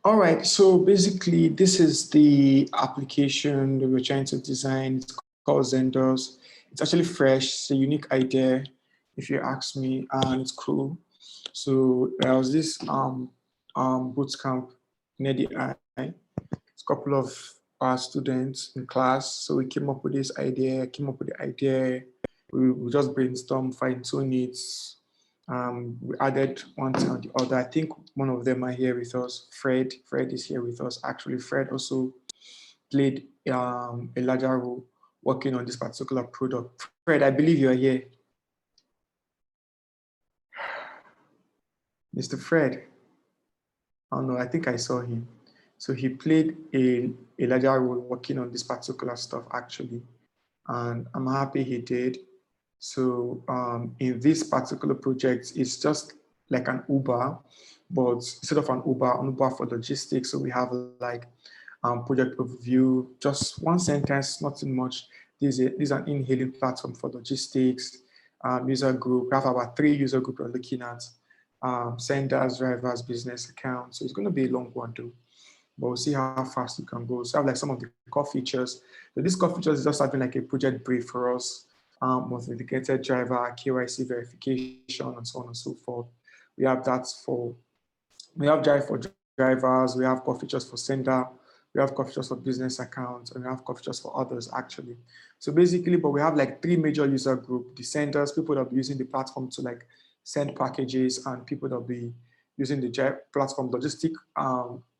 All right, so basically this is the application that we're trying to design. It's called Zendos. It's actually fresh, it's a unique idea, if you ask me, and it's cool. So there was this boot camp near the eye. It's a couple of our students in class. So we came up with this idea, we just brainstormed, fine-tune it. We added one thing on the other. I think one of them are here with us. Fred is here with us. Actually, Fred also played a larger role working on this particular product. Fred, I believe you are here. Mr. Fred. Oh no, I think I saw him. So he played a larger role working on this particular stuff actually. And I'm happy he did. So in this particular project, it's just like an Uber, but instead of an Uber for logistics. So we have like project overview, just one sentence, nothing much. This is an in-hailing platform for logistics, user group. We have about 3 user group we're looking at, senders, drivers, business accounts. So it's going to be a long one too, but we'll see how fast we can go. So I have like some of the core features. So this core features is just having like a project brief for us. Authenticated driver, KYC verification, and so on and so forth. We have that we have Drive for drivers, we have core features for sender, we have core features for business accounts, and we have core features for others actually. So basically, but we have like 3 major user groups: the senders, people that will be using the platform to like send packages, and people that will be using the platform logistic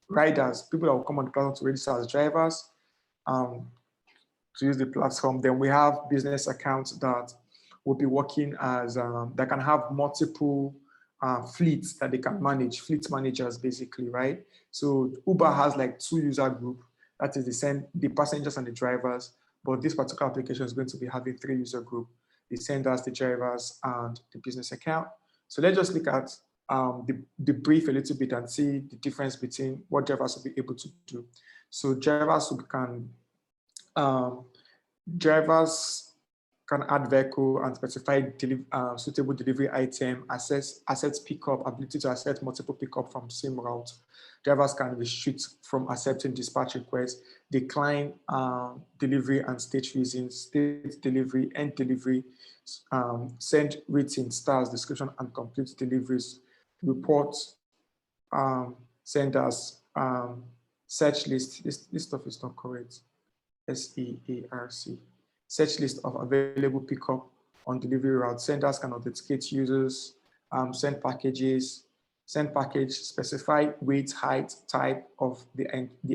riders, people that will come on the platform to register as drivers, to use the platform. Then we have business accounts that will be working as, that can have multiple fleets that they can manage, fleet managers basically, right? So Uber has like 2 user group, that is the passengers and the drivers, but this particular application is going to be having 3 user group, the senders, the drivers, and the business account. So let's just look at the brief a little bit and see the difference between what drivers will be able to do. So drivers drivers can add vehicle and specify suitable delivery item, assets pickup, ability to accept multiple pickup from same route. Drivers can restrict from accepting dispatch requests, decline delivery and state reasons, state delivery, end delivery, send rating, stars, description, and complete deliveries, report, senders, search list. This stuff is not correct. SEARC. Search list of available pickup on delivery route. Senders can authenticate users, send packages, send package, specify weight, height, type of the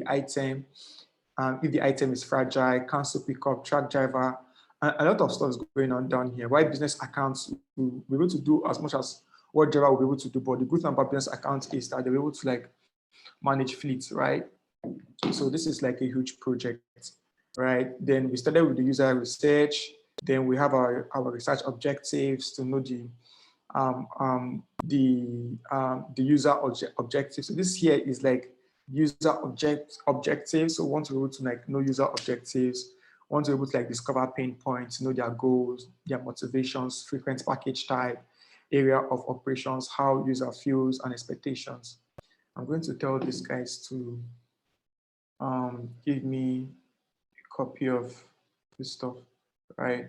item. If the item is fragile, cancel pickup, track driver, a lot of stuff is going on down here. Why business accounts will be able to do as much as what driver will be able to do, but the good thing about business accounts is that they're able to like manage fleets, right? So this is like a huge project, right? Then we started with the user research. Then we have our research objectives to know the user objectives. So this here is like user objectives. So once we're able to like know user objectives, once we're able to like discover pain points, know their goals, their motivations, frequent package type, area of operations, how user feels, and expectations. I'm going to tell these guys to give me a copy of this stuff, right?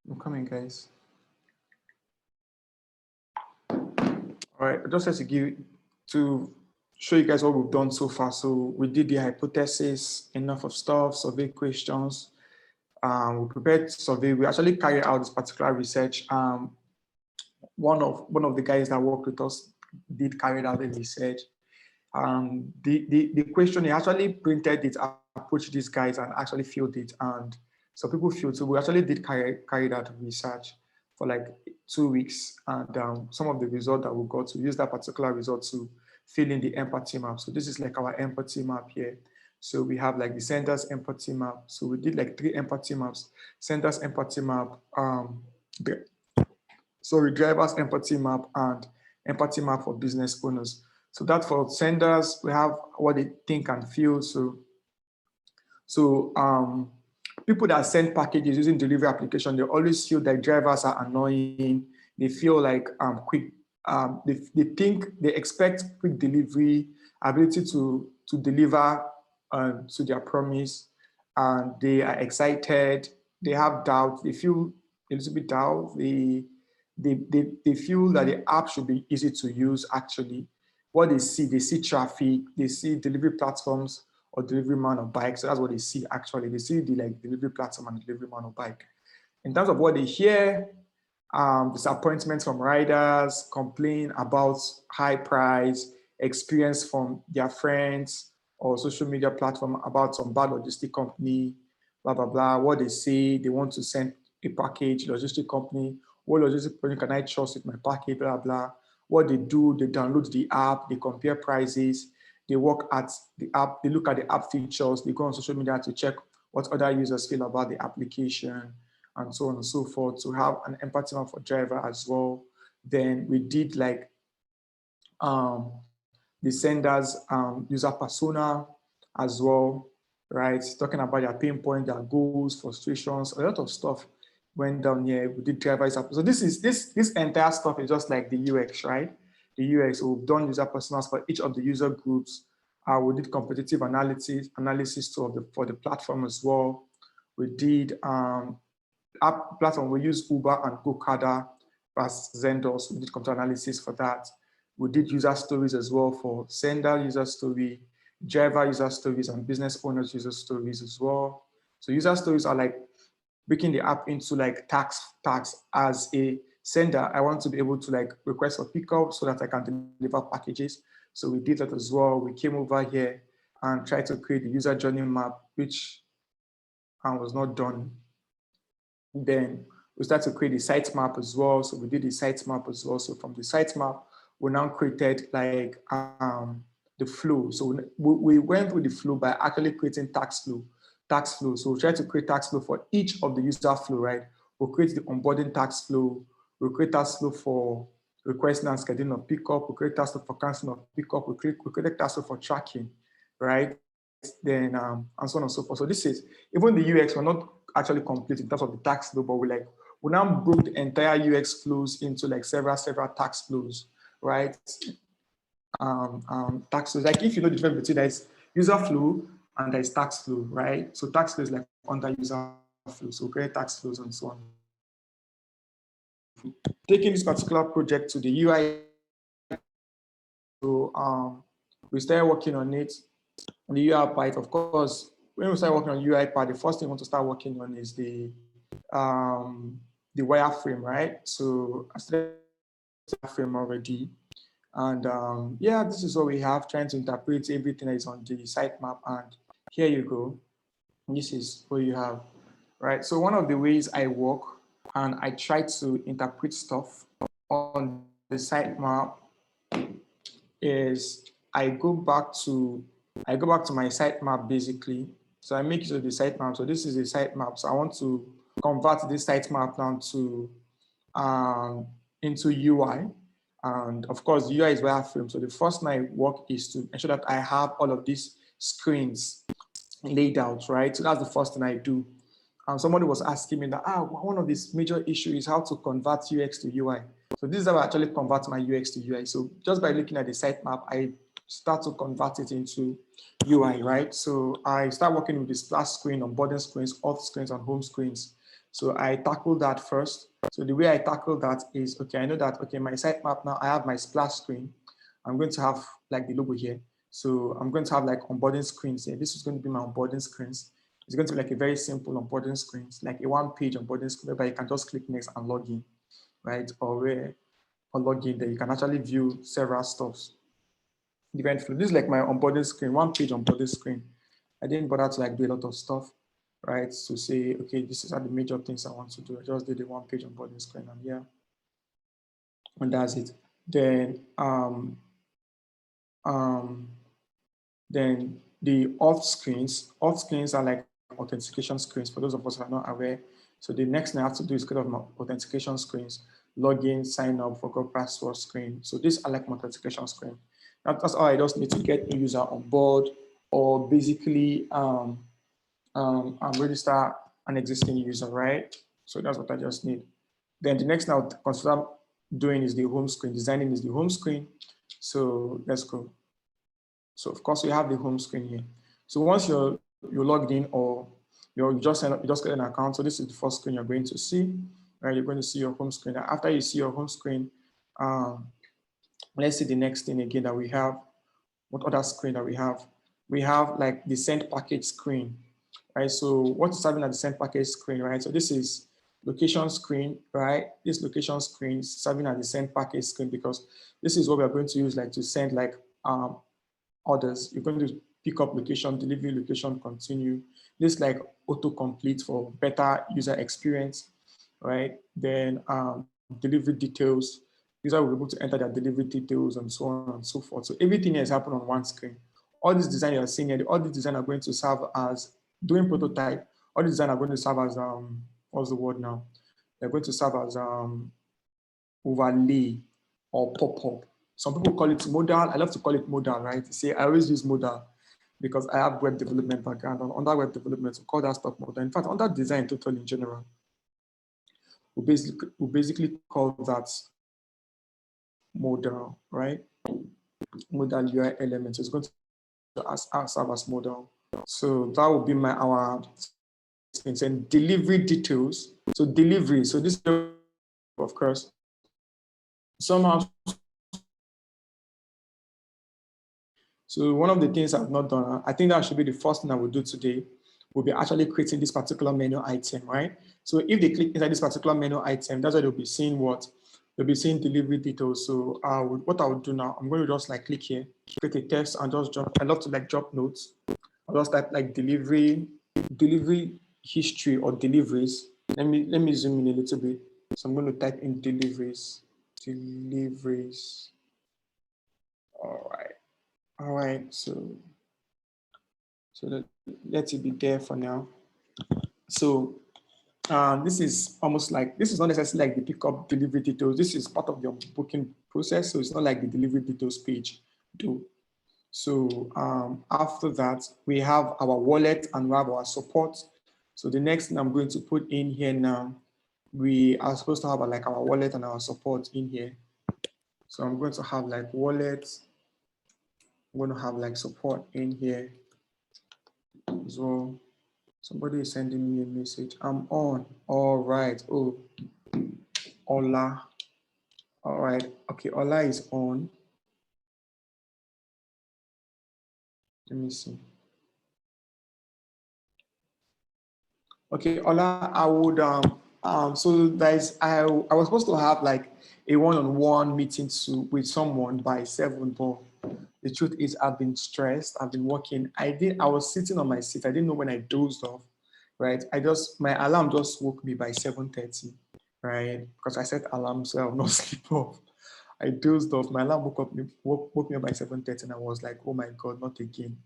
I'm coming, guys. All right, I just have to show you guys what we've done so far. So we did the hypothesis, enough of stuff, survey questions. We prepared survey. We actually carried out this particular research. One of the guys that worked with us did carry out the research. The question, he actually printed it, approached these guys, and actually filled it. And so people filled. So we actually did carry out research for like 2 weeks, and some of the results that we got, to use that particular result to fill in the empathy map. So this is like our empathy map here. So we have like the sender's empathy map. So we did like 3 empathy maps: sender's empathy map, driver's empathy map, and empathy map for business owners. So that for senders, we have what they think and feel. So people that send packages using delivery application, they always feel that drivers are annoying. They feel like quick. They expect quick delivery, ability to deliver to their promise, and they are excited. They have doubt. They feel a little bit doubt. They feel that the app should be easy to use. Actually, what they see traffic. They see delivery platforms or delivery man or bike. So that's what they see actually. They see the like delivery platform and delivery man or bike. In terms of what they hear, disappointment from riders, complain about high price, experience from their friends or social media platform about some bad logistic company, blah, blah, blah. What they say, they want to send a package, logistic company. What logistic company can I trust with my package, blah, blah. What they do, they download the app, they compare prices, they work at the app, they look at the app features, they go on social media to check what other users feel about the application, and so on and so forth, to have an empathy map for driver as well. Then we did like the sender's user persona as well, right? Talking about their pain point, their goals, frustrations, a lot of stuff went down here. We did driver user. So this entire stuff is just like the UX, right? The UX. So we've done user personas for each of the user groups. We did competitive analysis for the platform as well. We did app platform. We use Uber and GoCarda as vendors. We did computer analysis for that. We did user stories as well for sender user story, driver user stories, and business owners user stories as well. So user stories are like breaking the app into like tasks. As a sender, I want to be able to like request for pickup so that I can deliver packages. So we did that as well. We came over here and tried to create the user journey map, which was not done. Then we start to create the site map as well. So we did the site map as well. So from the site map, we now created like the flow. So we went through the flow by actually creating task flow. So we try to create task flow for each of the user flow, right? We'll create the onboarding task flow. We'll create task flow for requesting and scheduling of pickup. We'll create task flow for canceling of pickup. We'll create task flow for tracking, right? Then and so on and so forth. So this is, even the UX, we're not actually complete in terms of the task flow, but we now broke the entire UX flows into like several task flows, right? Task flows, like if you know the difference between there's user flow and there's task flow, right? So task flow is like under user flow, so create task flows and so on. Taking this particular project to the UI, so we started working on it. On the UI part, of course, when we start working on UI part, the first thing we want to start working on is the wireframe, right? So I started wireframe already. And yeah, this is what we have, trying to interpret everything that is on the sitemap. And here you go. This is what you have, right? So one of the ways I work and I try to interpret stuff on the sitemap is I go back to my sitemap basically. So I make use of the sitemap. So this is a sitemap. So I want to convert this sitemap now to into UI. And of course, the UI is wireframe. So the first thing I work is to ensure that I have all of these screens laid out, right? So that's the first thing I do. Somebody was asking me that, one of these major issues is how to convert UX to UI. So this is how I actually convert my UX to UI. So just by looking at the sitemap, I start to convert it into UI, right? So I start working with the splash screen, onboarding screens, auth screens, and home screens. So I tackle that first. So the way I tackle that is, okay, I know that, okay, my sitemap now, I have my splash screen. I'm going to have like the logo here. So I'm going to have like onboarding screens here. This is going to be my onboarding screens. It's going to be like a very simple onboarding screen, like a one-page onboarding screen where you can just click next and log in, right? Or log in there, you can actually view several stuffs. Different flow. This is like my onboarding screen, one-page onboarding screen. I didn't bother to like do a lot of stuff, right? To say, okay, this is are the major things I want to do. I just did a one-page onboarding screen, and yeah, and that's it. Then the off screens. Off screens are like authentication screens for those of us who are not aware. So the next thing I have to do is create my authentication screens, login, sign up, forgot password screen. So these are like my authentication screen. That's all I just need to get a user on board, or basically register an existing user, right? So that's what I just need. Then the next thing I'll consider doing is the home screen. Designing is the home screen. So let's go. So of course we have the home screen here. So once you're logged in, or you just get an account, so this is the first screen you're going to see, right? You're going to see your home screen. After you see your home screen, let's see the next thing again that we have. What other screen that we have? We have like the send package screen, right? So what is serving at the send package screen, right? So this is location screen, right? This location screen is serving at the send package screen because this is what we are going to use like to send like orders. You're going to pick up location, delivery location, continue. This like autocomplete for better user experience, right? Then delivery details. User will be able to enter their delivery details and so on and so forth. So everything is happening on one screen. All this design you're seeing here, all this design are going to serve as doing prototype. All this design are going to serve as what's the word now? They're going to serve as overlay or pop-up. Some people call it modal. I love to call it modal, right? See, I always use modal because I have web development background. And under web development, we call that stuff modal. In fact, under design total in general, we basically call that modal, right? Modal UI element. So it's going to serve as modal. So that will be our and delivery details. So delivery. So this, of course, somehow. So one of the things I've not done, I think that should be the first thing I will do today, will be actually creating this particular menu item, right? So if they click inside this particular menu item, that's why they'll be seeing what? They'll be seeing delivery details. So what I would do now, I'm going to just like click here, create a text and just drop, I love to like drop notes. I'll just type like delivery history or deliveries. Let me zoom in a little bit. So I'm going to type in deliveries. All right, so let it be there for now. So this is almost like, this is not necessarily like the pickup delivery details. This is part of your booking process. So it's not like the delivery details page do. So after that, we have our wallet and we have our support. So the next thing I'm going to put in here now, we are supposed to have like our wallet and our support in here. So I'm going to have like wallet. I'm going to have like support in here as well. Somebody is sending me a message. I'm on. All right. Oh, Ola. All right. Okay, Ola is on. Let me see. Okay, Ola, I would so guys, I was supposed to have like a one-on-one meeting with someone by 7, but the truth is I've been stressed. I've been working. I was sitting on my seat. I didn't know when I dozed off, right? My alarm just woke me by 7:30, right? Because I set alarm so I will not sleep off. I dozed off. My alarm woke me up by 7:30, and I was like, oh my God, not again.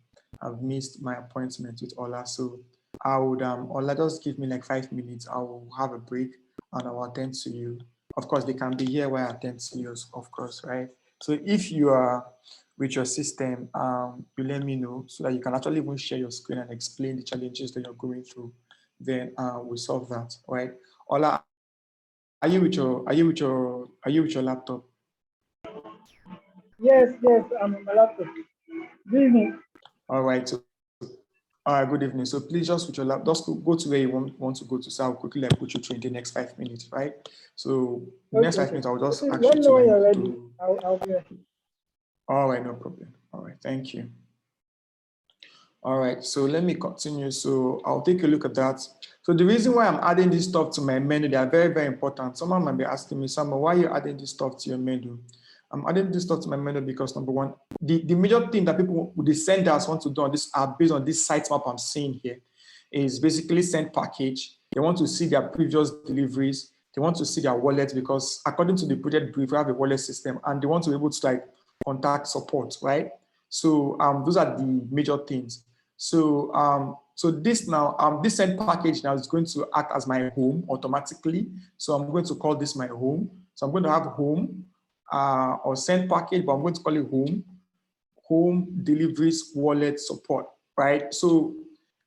I've missed my appointment with Ola. So I would Ola, just give me like 5 minutes. I will have a break and I will attend to you. Of course, they can be here where I attend to you, of course, right? So if you are with your system, you let me know so that you can actually even share your screen and explain the challenges that you're going through. Then we solve that, right? Ola, are you with your laptop? Yes, I'm on my laptop. Good evening. All right. So, good evening. So please just with your laptop, just go to where you want to go to. So I'll quickly like put you through in the next 5 minutes, right? So the next 5 minutes, I'll just Okay, ask let you me to know when like you're ready. do. I'll be ready. All right, no problem. All right, thank you. All right, so let me continue. So I'll take a look at that. So the reason why I'm adding this stuff to my menu, they are very, very important. Someone might be asking me, Samuel, why are you adding this stuff to your menu? I'm adding this stuff to my menu because number one, the major thing that people, the senders want to do on this app based on this sitemap I'm seeing here is basically send package. They want to see their previous deliveries. They want to see their wallet because according to the project brief, we have a wallet system and they want to be able to like contact support, right? So those are the major things. So so this now, this send package now is going to act as my home automatically. So I'm going to call this my home. So I'm going to have home or send package, but I'm going to call it home deliveries wallet support, right? So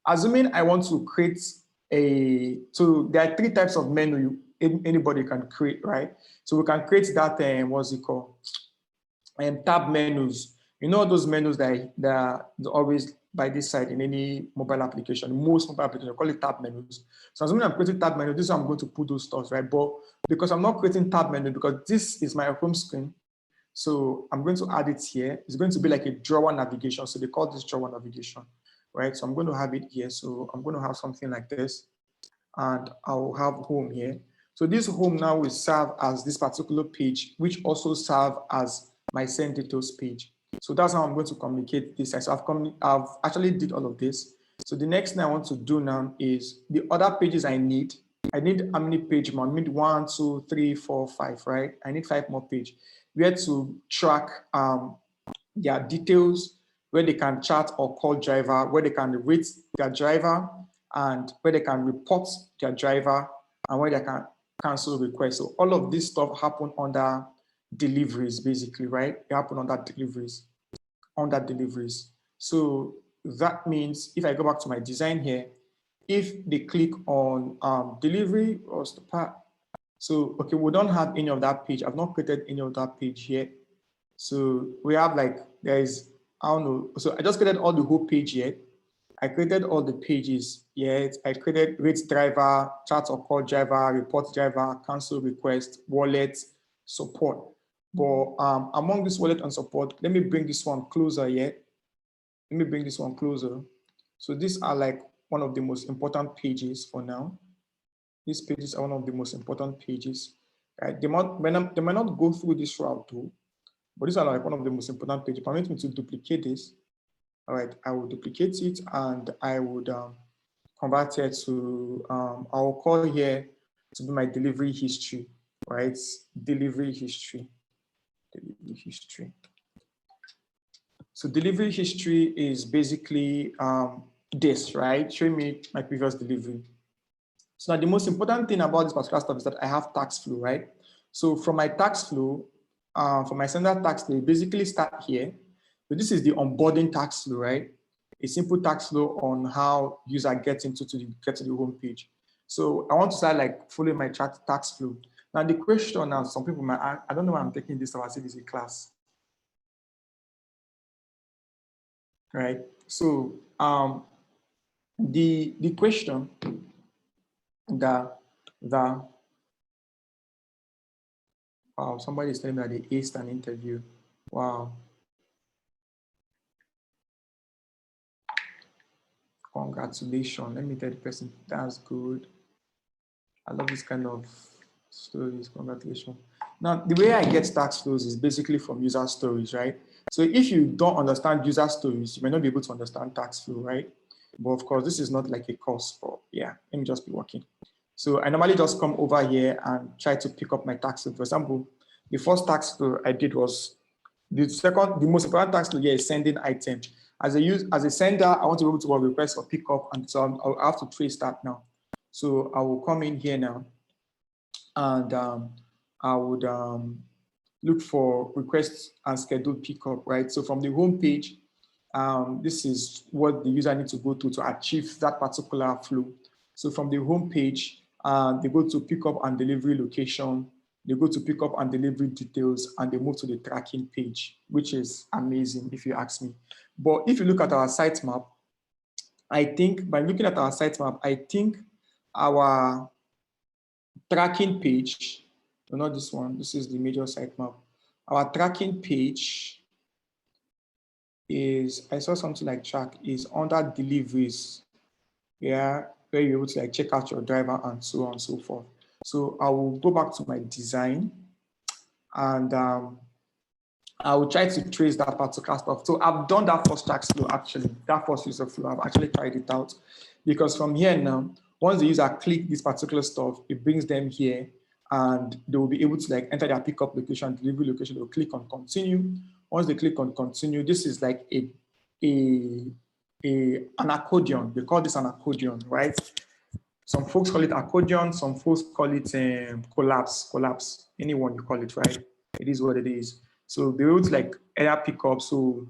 assuming I want to create so there are 3 types of menu anybody can create, right? So we can create that, what's it called? Tab menus. You know those menus that are always by this side in any mobile application. Most mobile applications call it tab menus. So assuming I'm creating tab menu, this is how I'm going to put those stores, right? But because I'm not creating tab menu, because this is my home screen, so I'm going to add it here. It's going to be like a drawer navigation. So they call this drawer navigation, right? So I'm going to have it here. So I'm going to have something like this, and I'll have home here. So this home now will serve as this particular page, which also serve as my send details page. So that's how I'm going to communicate this. So I've actually did all of this. So the next thing I want to do now is the other pages I need how many pages more? I need 1, 2, 3, 4, 5, right? I need 5 more pages. Where to track their details, where they can chat or call driver, where they can rate their driver, and where they can report their driver, and where they can cancel requests. So all of this stuff happen under deliveries, basically, right? They happen under deliveries. So that means if I go back to my design here, if they click on delivery or start, so okay, we don't have any of that page. I've not created any of that page yet. So we have like, there's, I don't know. So I just created all the whole page yet. I created all the pages yet. I created rate driver, chat or call driver, report driver, cancel request, wallet, support. But among this wallet and support, let me bring this one closer yet. Let me bring this one closer. So these are like one of the most important pages for now. These pages are one of the most important pages. Right? They might not go through this route too, but these are like one of the most important pages. Permit me to duplicate this. All right, I will duplicate it and I would convert it to, I will call here to be my delivery history, right? Delivery history. So delivery history is basically this, right? Showing me my previous delivery. So now the most important thing about this particular stuff is that I have tax flow, right? So from my tax flow, for my standard tax flow, basically start here. So this is the onboarding tax flow, right? A simple tax flow on how user gets get to the home page. So I want to start like following my tax flow. Now the question now, some people might ask, I don't know why I'm taking this as if it's a class. Right? So the question wow, somebody is telling me that they aced an interview. Wow. Congratulations. Let me tell the person, that's good. I love this kind of stories. Congratulations. Now, the way I get tax flows is basically from user stories, right? So if you don't understand user stories, you may not be able to understand tax flow, right? But of course, this is not like a course for, yeah, let me just be working. So I normally just come over here and try to pick up my tax flow. For example, the first tax flow I did was the most important tax flow here is sending item. As a sender, I want to be able to request for pickup, and so I'll have to trace that now. So I will come in here now, and I would look for requests and schedule pickup, right? So from the home page, this is what the user needs to go to achieve that particular flow. So from the home page, they go to pickup and delivery location, they go to pickup and delivery details, and they move to the tracking page, which is amazing if you ask me. But if you look at our sitemap, I think by looking at our sitemap, I think our tracking page, not this one, this is the major sitemap. Our tracking page is, I saw something like track, is under deliveries, yeah, where you're able to like check out your driver and so on and so forth. So I will go back to my design and I will try to trace that particular stuff. So I've done that first tax flow actually, that first user flow, I've actually tried it out. Because from here now, once the user click this particular stuff, it brings them here and they will be able to like enter their pickup location, delivery location, they'll click on continue. Once they click on continue, this is like an accordion. They call this an accordion, right? Some folks call it accordion, some folks call it collapse, anyone you call it, right? It is what it is. So they would like error pickup. So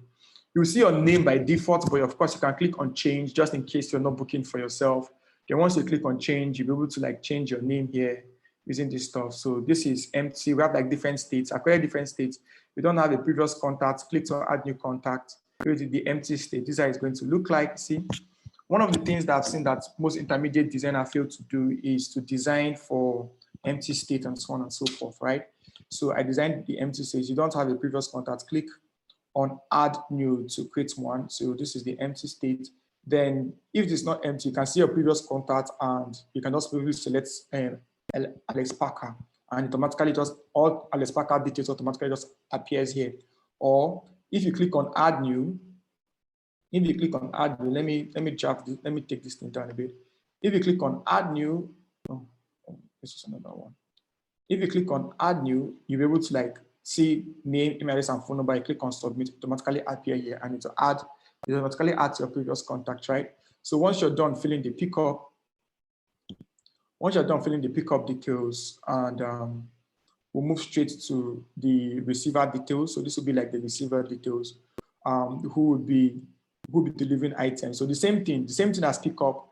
you see your name by default, but of course you can click on change just in case you're not booking for yourself. Then once you click on change, you'll be able to like change your name here using this stuff. So this is empty. We have like different states, acquire different states. We don't have a previous contact, click on add new contact, create the empty state. This is how it's going to look like. See, one of the things that I've seen that most intermediate designers fail to do is to design for empty state and so on and so forth, right? So I designed the empty state. You don't have a previous contact, click on add new to create one. So this is the empty state. Then if it's not empty, you can see your previous contact and you can just maybe select Alex Parker, and it automatically just all Alex Parker details automatically just appears here. Or if you click on add new, if you click on add new, let me take this thing down a bit. If you click on add new, this is another one. If you click on add new, you'll be able to like see name, email address, and phone number. You click on submit, automatically appear here, and it automatically add to your previous contact, right? So once you're done filling the pickup, details, and we'll move straight to the receiver details. So this will be like the receiver details, who will be delivering items. So the same thing as pickup.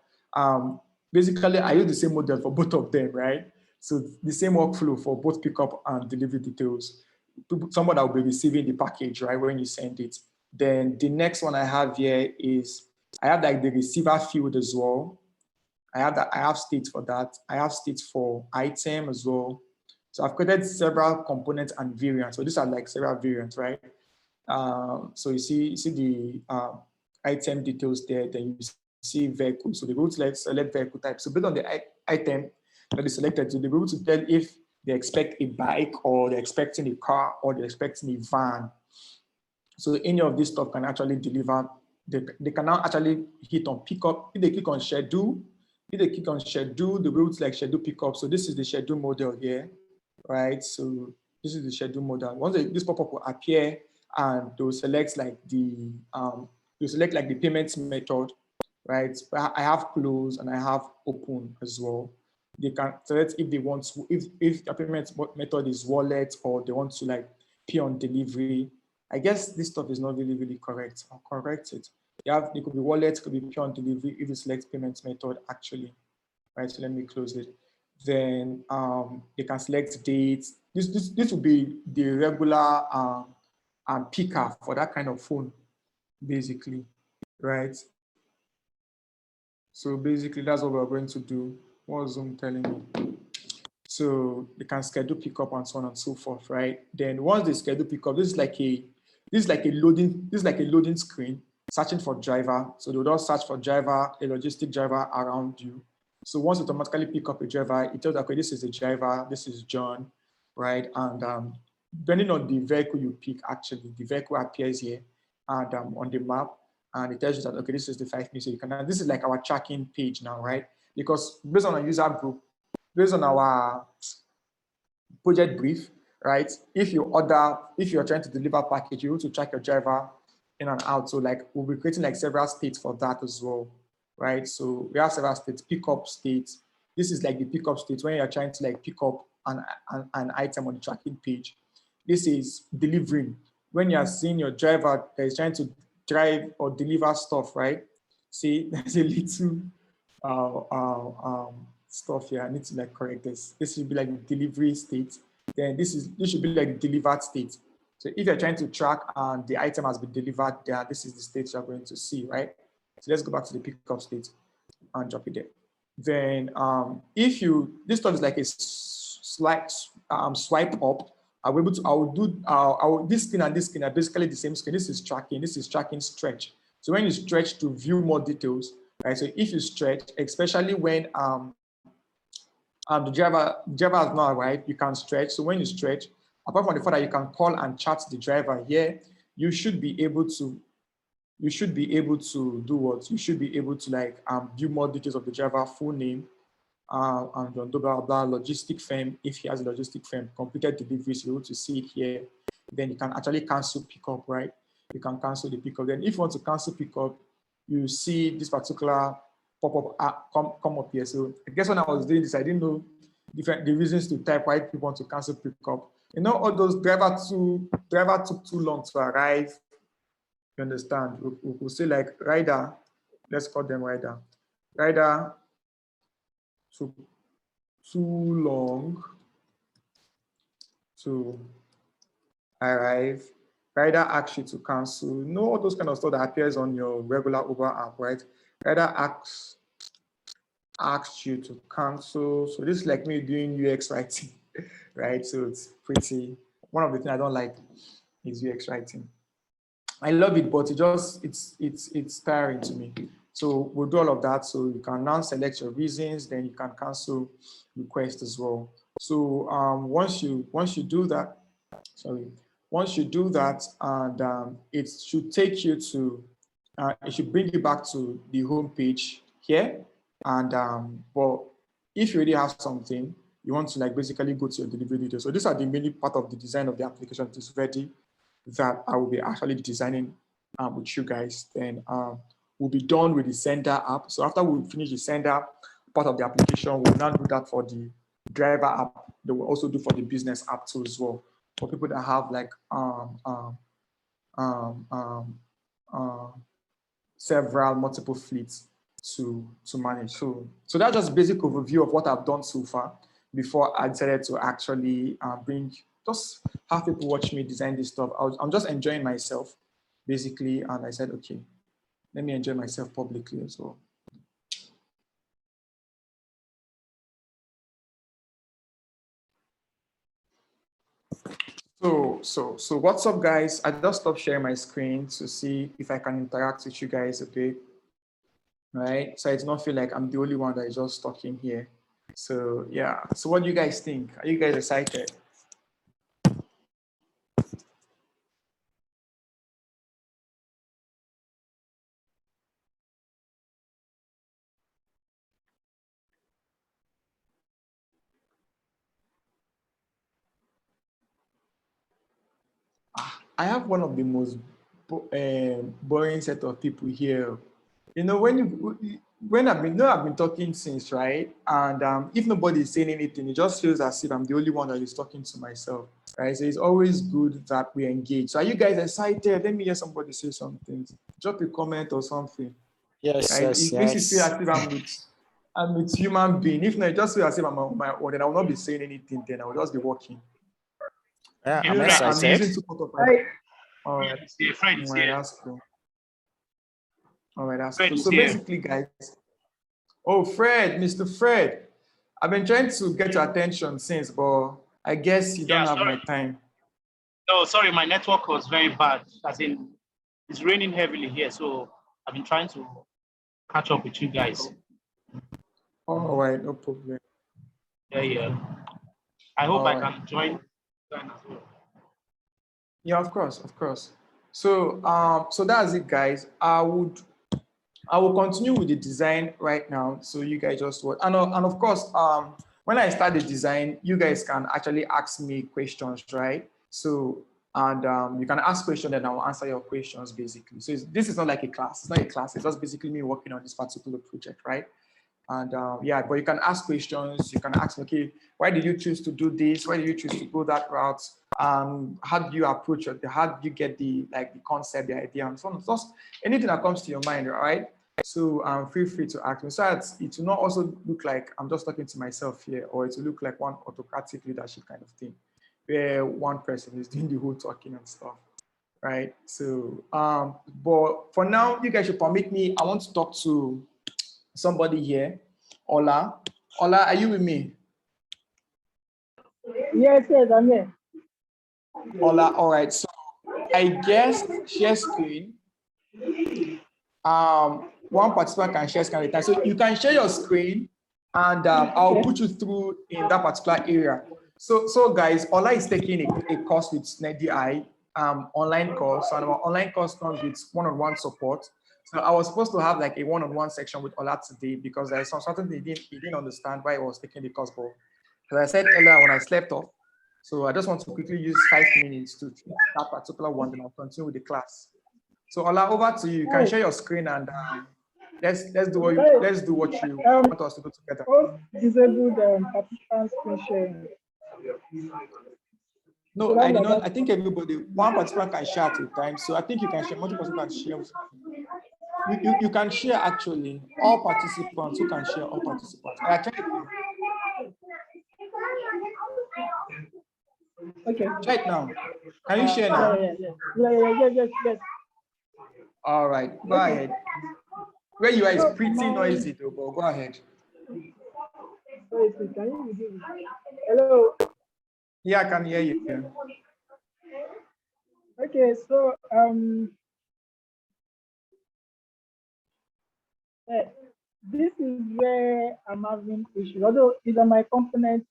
Basically, I use the same model for both of them, right? So the same workflow for both pickup and delivery details. Someone that will be receiving the package, right, when you send it. Then the next one I have here is, I have like the receiver field as well. I have states for that. I have states for item as well. So I've created several components and variants. So these are like several variants, right? So you see the item details there. Then you see vehicle. So they go to like select vehicle type. So based on the item that is selected, so they're able to tell if they expect a bike or they're expecting a car or they're expecting a van. So any of this stuff can actually deliver. They can now actually hit on pickup. If they click on schedule, they're able to like schedule pickup. So this is the schedule model here, right? So this is the schedule model. Once this pop-up will appear, and they'll select like the payments method, right? I have close and I have open as well. They can select if they want to, if the payment method is wallet or they want to like pay on delivery. I guess this stuff is not really correct. I'll correct it. It could be wallet, it could be pay on delivery if you select payment method actually, right? So let me close it. Then they can select dates. This will be the regular picker for that kind of phone, basically, right? So basically that's what we're going to do. What was Zoom telling me? So they can schedule pickup and so on and so forth, right? Then once they schedule pickup, this is like a loading screen searching for driver. So they'll just search for driver, a logistic driver around you. So once it automatically pick up a driver, it tells, okay, this is a driver, this is John, right? And depending on the vehicle you pick, actually, the vehicle appears here and on the map, and it tells you that, okay, this is the 5 minutes. So you can, this is like our tracking page now, right? Because based on our user group, based on our project brief, right? If you're trying to deliver package, you need to track your driver in and out. So like we'll be creating like several states for that as well, right? So we have several states, pickup states. This is like the pickup state when you're trying to like pick up an item on the tracking page. This is delivering. When you're seeing your driver that is trying to drive or deliver stuff, right? See, there's a little stuff here. I need to like correct this. This should be like the delivery state. Then this should be like the delivered state. So if you're trying to track and the item has been delivered there, this is the state you're going to see, right? So let's go back to the pickup state and drop it there. Then this stuff is like a slight swipe up. This screen and this screen are basically the same screen. This is tracking stretch. So when you stretch to view more details, right? So if you stretch, especially when the driver has not arrived, you can stretch. So when you stretch, apart from the fact that you can call and chat the driver here, you should be able to do what? You should be able to like view more details of the driver, full name, and blah, blah, blah, logistic firm, if he has a logistic firm, completed deliveries, you're able to see it here. then you can actually cancel pickup, right? You can cancel the pickup. Then if you want to cancel pickup, you see this particular pop-up come up here. So I guess when I was doing this, I didn't know the reasons to type why people want to cancel pickup. You know, all those driver took too long to arrive. You understand? We'll say like rider, let's call them rider. Rider took too long to arrive. Rider asks you to cancel. No, all those kind of stuff that appears on your regular Uber app, right? Rider asks you to cancel. So this is like me doing UX writing, right? So it's pretty, one of the things I don't like is UX writing. I love it, but it's tiring to me. So we'll do all of that. So you can now select your reasons, then you can cancel request as well. So once you do that, once you do that, and it should take you to, it should bring you back to the home page here. And but if you already have something, you want to like basically go to your delivery details. So these are the mainly part of the design of the application. It is ready that I will be actually designing with you guys. Then we'll be done with the sender app. So after we finish the sender part of the application, we'll now do that for the driver app. That we'll also do for the business app too as well. For people that have like several multiple fleets to manage. So that's just a basic overview of what I've done so far before I decided to actually just have people watch me design this stuff. I'm just enjoying myself basically, and I said, okay, let me enjoy myself publicly as well. So what's up, guys? I just stopped sharing my screen to see if I can interact with you guys a bit, right? So I do not feel like I'm the only one that is just talking here. So yeah, so what do you guys think? Are you guys excited? I have one of the most boring set of people here. You know, when I've been talking since, right? And if nobody is saying anything, it just feels as if I'm the only one that is talking to myself, right? So it's always good that we engage. So are you guys excited? Let me hear somebody say something. Drop a comment or something. Yes, right? yes, It makes it feel yes. as if I'm with human being. If not, it just feel as if I'm on my own, then I will not be saying anything. Then I will just be walking. Yeah, I'm I'm excited. using support of my. All right. All right, that's cool. All right, that's cool. So basically, guys. Oh, Fred, Mr. Fred, I've been trying to get your attention since, but I guess you don't have my time. No, sorry, my network was very bad. As in, it's raining heavily here, so I've been trying to catch up with you guys. All right, no problem. Yeah. I hope I can join as well. Yeah, of course. So so that's it, guys. I will continue with the design right now. So you guys just watch. And of course, when I start the design, you guys can actually ask me questions, right? So, and you can ask questions and I will answer your questions basically. So this is not like a class. It's not a class. It's just basically me working on this particular project, right? And yeah, but you can ask questions. You can ask, okay, why did you choose to do this? Why did you choose to go that route? How do you approach it? How do you get the concept, the idea, and so on? Just anything that comes to your mind, right? So feel free to ask me. So that it will not also look like I'm just talking to myself here, or it will look like one autocratic leadership kind of thing, where one person is doing the whole talking and stuff, right? So, but for now, you guys should permit me. I want to talk to somebody here. Ola, are you with me? Yes, I'm here. Ola, all right. So I guess share screen. One participant can share screen at a time. So you can share your screen, and I'll put you through in that particular area. So guys, Ola is taking a course with NetDI, online course, and our online course comes with one-on-one support. So I was supposed to have like a one-on-one section with Ola today because there's something he didn't understand why I was taking the course. But as I said earlier when I slept off, So I just want to quickly use 5 minutes to treat that particular one, then I'll continue with the class. So Ola, over to you. You can share your screen and let's do what you want us to do together. Disabled participant screen sharing. No, I did not. I think everybody, one participant can share at a time. So I think you can share, multiple people can share. You can share actually, all participants who can share, all participants. I tried it. Okay. Try it now. Can you share now? Yes. All right, go ahead. Where you are is pretty noisy though, but go ahead. Hello. Yeah, I can hear you. Okay, so this is where I'm having issues. Although it's on my component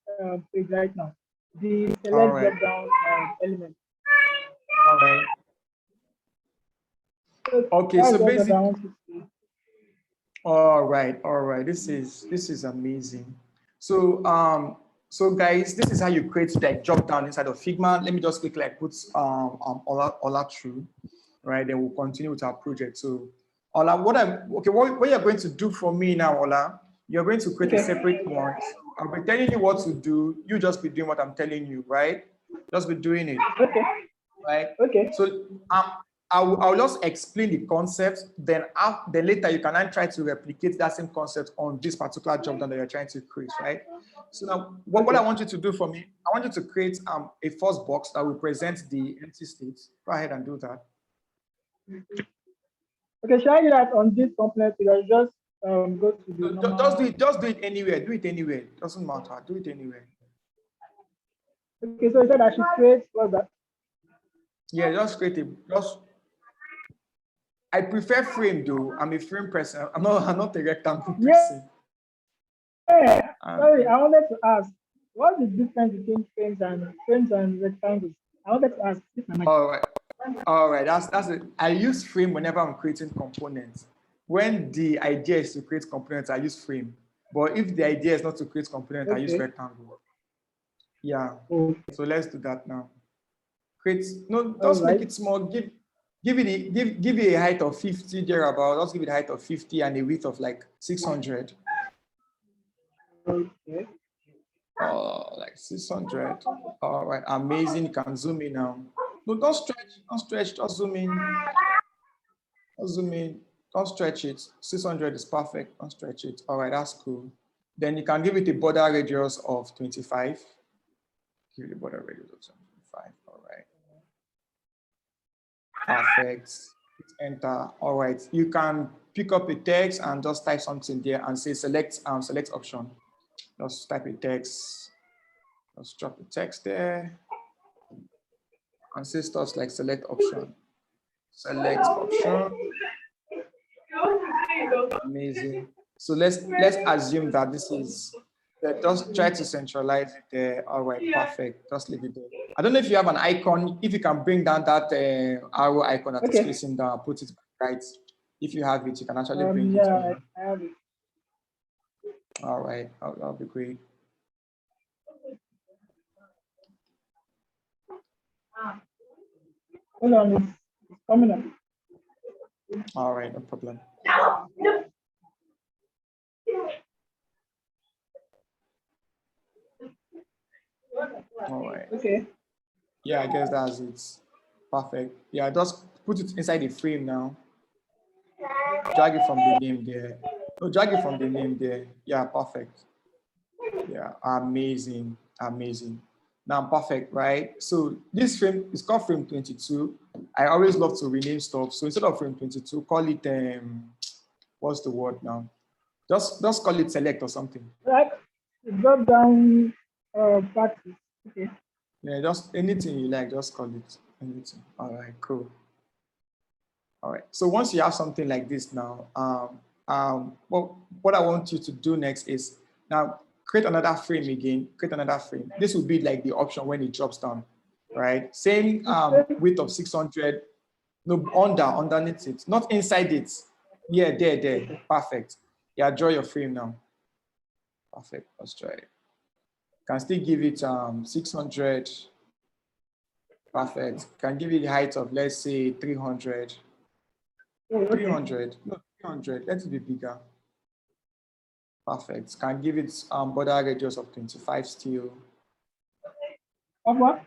page right now. The select right. drop-down element. All right. Okay, so basically, all right. This is amazing. So so guys, this is how you create like drop down inside of Figma. Let me just quickly like put Ola through, right? Then we'll continue with our project. So Ola, what you're going to do for me now, Ola, you're going to create a separate one. I'll be telling you what to do. You just be doing what I'm telling you, right? Just be doing it. Okay. Right? Okay. So I'll just explain the concept, then later you can then try to replicate that same concept on this particular job that you're trying to create, right? So now what I want you to do for me, I want you to create a first box that will present the empty state. Go ahead and do that. Okay, should I do that on this component? Or just go to the normal... Just do it anywhere. Do it anywhere. Doesn't matter. Do it anywhere. Okay, so you said I should create what's that? Yeah, just create I prefer frame though. I'm a frame person. I'm not a rectangle person. Yeah. Sorry, I wanted to ask, what's the difference between frames and rectangles? I wanted to ask. All right. That's it. I use frame whenever I'm creating components. When the idea is to create components, I use frame. But if the idea is not to create components, I use rectangle. Yeah. So let's do that now. Make it small. Give it a height of 50 thereabout. Let's give it a height of 50 and a width of like 600. Okay. Like 600. All right, amazing. You can zoom in now. No, don't stretch, just zoom in. Don't stretch it. 600 is perfect. Don't stretch it. All right, that's cool. Then you can give it a border radius of 25. Give it a border radius of 25. All right. Perfect. Hit enter. All right. You can pick up a text and just type something there and say select option. Just type a text. Just drop the text there. And say stuff like select option. Select option. Amazing. So let's assume that this is just try to centralize it there. All right, perfect. Just leave it there. I don't know if you have an icon. If you can bring down that arrow icon that is facing down, put it right. If you have it, you can actually bring it. Yeah, I have it. All right, that'll be great. Hold on, it's coming up. All right, no problem. All right. Okay. Yeah, I guess that's it. Perfect. Yeah, just put it inside the frame now. Drag it from the name there. No, drag it from the name there. Yeah, perfect. Yeah, amazing. Now, perfect, right? So this frame is called frame 22. I always love to rename stuff. So instead of frame 22, call it, what's the word now? Just call it select or something. Right. Drop down practice. Okay. Yeah, just anything you like, just call it anything. All right, cool. All right. So once you have something like this now, what I want you to do next is now create another frame again. Create another frame. This will be like the option when it drops down, right? Same width of 600. No, underneath it, not inside it. Yeah, there. Perfect. Yeah, draw your frame now. Perfect. Let's try it. Can still give it 600. Perfect. Can give you the height of, let's say, 300. Oh, okay. 300. No, 300. Let it be bigger. Perfect. Can give it border radius of 25 still. Of what?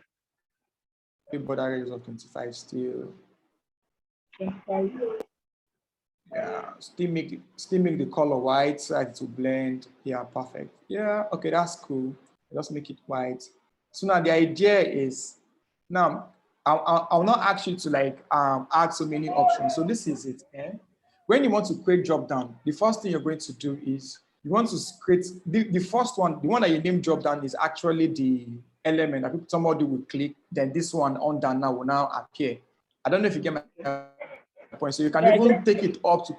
Border radius of 25 still. 25. Yeah. Still make the color white so that it will blend. Yeah, perfect. Yeah, okay, that's cool. Just make it white. So now the idea is, now I'll not ask you to like add so many options. So this is it. When you want to create drop down, the first thing you're going to do is you want to create the first one, the one that you name drop down is actually the element that somebody will click, then this one on down now will now appear. I don't know if you get my point. So you can even take it up to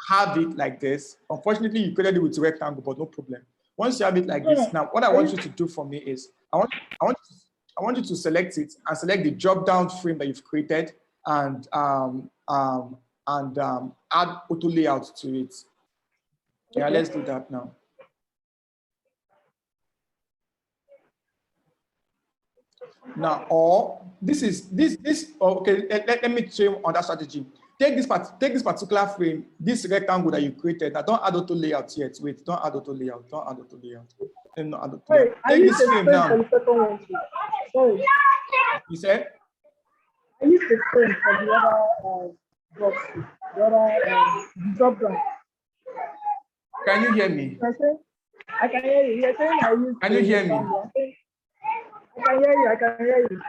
have it like this. Unfortunately, you created it with a rectangle, but no problem. Once you have it like this, now what I want you to do for me is I want you to select it and select the drop down frame that you've created and add auto layout to it. Yeah, let's do that now. Now, or this okay, let me show you on that strategy. Take this particular frame, this rectangle that you created. Now don't add auto layout yet. Wait, don't add auto layout. Don't add auto layout. Not add auto layout. Take this frame now. Sorry. You said? I used the frame for the other box, the other drop down. Can you hear me? I can hear you. You're saying I use. Can you hear me? I can hear you. I can hear you.